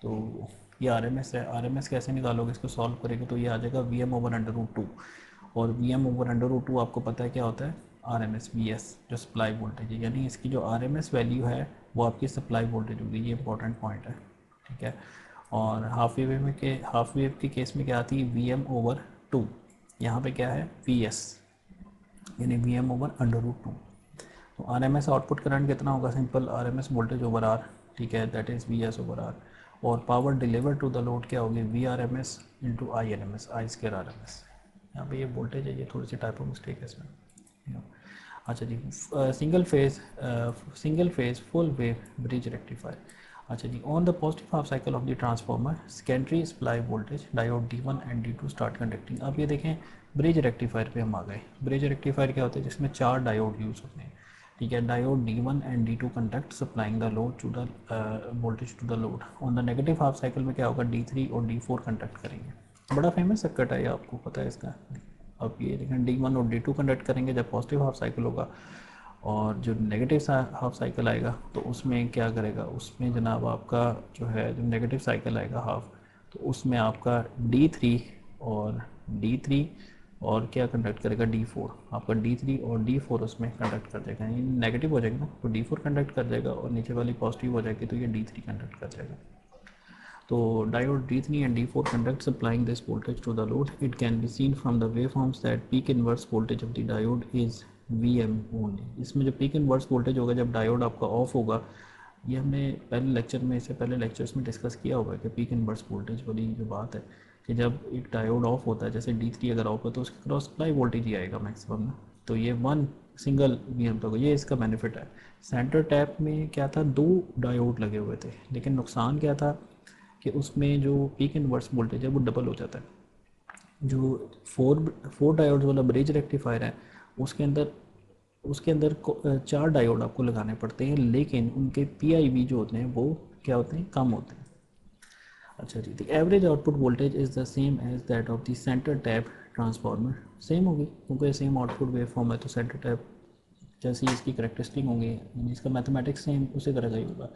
तो ये RMS है, RMS कैसे निकालोगे, इसको सॉल्व करेंगे तो ये आ जाएगा Vm/√2। और Vm/√2 आपको पता है क्या होता है, RMS VS जो सप्लाई वोल्टेज है, यानी इसकी जो RMS वैल्यू है वो आपकी सप्लाई वोल्टेज होगी। ये इंपॉर्टेंट पॉइंट है। ठीक है, और हाफ वेव के केस में क्या आती है, Vm/2, यहाँ पे क्या है VS, यानी Vm/√2। तो RMS आउटपुट करंट कितना होगा, simple RMS voltage over R। ठीक है, दैट इज़ VS/R। और power deliver to the load क्या होगी, VRMS into IRMS, I² RMS। यहाँ पे ये वोल्टेज है, ये थोड़ी सी टाइप ऑफ मिस्टेक है इसमें। अच्छा जी, single phase full wave bridge rectifier. अच्छा जी, on the positive half cycle of the transformer secondary supply voltage diode D1 and D2 start conducting. अब ये देखें ब्रिज रेक्टिफायर पे हम आ गए। ब्रिज रेक्टिफायर क्या होता है, जिसमें 4 डायोड यूज़ होते हैं। ठीक है, diode D1 and D2 conduct supplying the load to the voltage to the load. On the negative half cycle में क्या होगा, D3 और D4 कंडक्ट करेंगे। बड़ा फेमस सर्किट है ये, आपको पता है इसका। अब ये देखें D1 और D2 कंडक्ट करेंगे जब पॉजिटिव हाफ साइकिल होगा, और जो नेगेटिव हाफ साइकिल आएगा तो उसमें क्या करेगा, उसमें जनाब आपका जो है जो नेगेटिव साइकिल आएगा हाफ, तो उसमें आपका D3 और D3 और क्या कंडक्ट करेगा, D4। आपका D3 और D4 उसमें कंडक्ट कर देगा, यानी नेगेटिव हो जाएगा ना तो D4 कंडक्ट कर जाएगा, और नीचे वाली पॉजिटिव हो जाएगी तो ये D3 कंडक्ट कर जाएगा। तो diode D3 and D4 conduct supplying this voltage to the load. It can be seen from the waveforms that peak inverse voltage of the diode is Vm only. इसमें जो peak inverse voltage होगा जब diode आपका of होगा, ये हमने पहले lecture में, इससे पहले लेक्चर्स में डिस्कस किया होगा कि पीक इन्वर्स वोल्टेज वाली जो बात है कि जब एक डायोड ऑफ होता है, जैसे D3 अगर ऑफ है तो उसके क्रॉस सप्लाई वोल्टेज ही आएगा मैक्सिमम ना, तो ये वन सिंगल Vm तक, ये इसका बेनिफिट है। सेंटर टैप में क्या था, 2 डायोड लगे हुए थे, लेकिन नुकसान क्या था कि उसमें जो पीक इन्वर्स वोल्टेज है वो डबल हो जाता है। जो फोर डायोड वाला ब्रिज रेक्टिफायर है उसके अंदर 4 डायोड आपको लगाने पड़ते हैं, लेकिन उनके PIV जो होते हैं वो क्या होते हैं, कम होते हैं। अच्छा जी, the average output voltage is the same as that of the centre tap transformer. Same होगी क्योंकि सेम आउटपुट वेव फॉर्म है, तो सेंटर टैप जैसी इसकी करेक्टरिस्टिक होंगी, इसका मैथमेटिक्स सेम उसी तरह का ही होगा।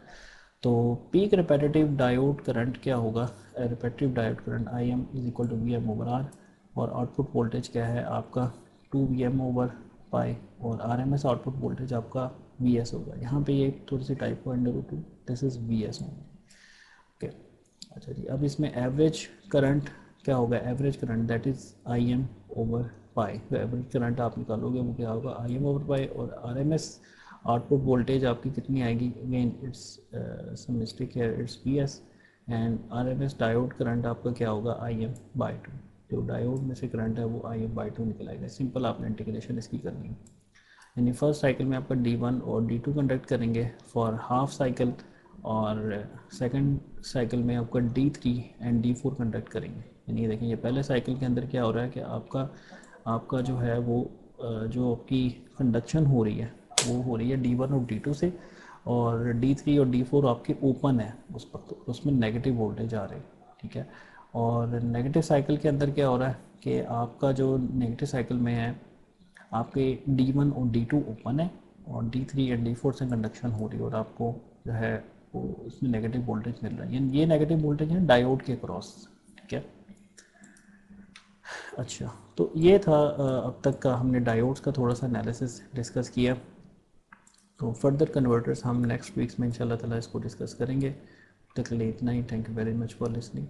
तो पीक रिपेटिटिव डायोड करंट क्या होगा, repetitive diode current IM is equal to Vm/R। और आउटपुट वोल्टेज क्या है आपका 2Vm/पाई, और RMS आउटपुट वोल्टेज आपका VS होगा। यहाँ पे ये थोड़ी सी टाइप √2, दिस इज VS होंगे। ओके, अच्छा जी, अब इसमें एवरेज करंट क्या होगा, एवरेज करंट दैट इज IM/पाई। तो एवरेज करंट आप निकालोगे वो क्या होगा, IM/पाई। और RMS आउटपुट वोल्टेज आपकी कितनी आएगी, अगेन इट्स सम मिस्टेक है, it's VS। And RMS diode current आपका क्या होगा, IM/2। जो डायोड में से करंट है वो IM/2 निकल आएगा। सिंपल आपने इंटीग्रेशन इसकी करनी है। यानी फर्स्ट साइकिल में आपका D1 और D2 कंडक्ट करेंगे फॉर हाफ साइकिल और सेकंड साइकिल में आपका D3 एंड D4 कंडक्ट करेंगे। यानी ये देखें, ये पहले साइकिल के अंदर क्या हो रहा है कि आपका आपका जो है वो जो आपकी कंडक्शन हो रही है वो हो रही है D1 और D2 से, और D3 और D4 आपके ओपन है उस पर, तो उसमें नेगेटिव वोल्टेज आ रहे हैं, ठीक है। और नेगेटिव साइकिल के अंदर क्या हो रहा है कि आपका जो नेगेटिव साइकिल में है आपके D1 और D2 ओपन है, और D3 एंड D4 से कंडक्शन हो रही है, और आपको जो है वो उसमें नेगेटिव वोल्टेज मिल रहा है। ये नेगेटिव वोल्टेज है डायोड के क्रॉस, ठीक है। अच्छा, तो ये था अब तक का हमने डायोड्स का थोड़ा सा एनालिसिस डिस्कस किया। तो फर्दर कन्वर्टर्स हम नेक्स्ट वीक्स में इंशाल्लाह ताला इसको डिस्कस करेंगे। तक के लिए इतना ही। Thank you very much for listening.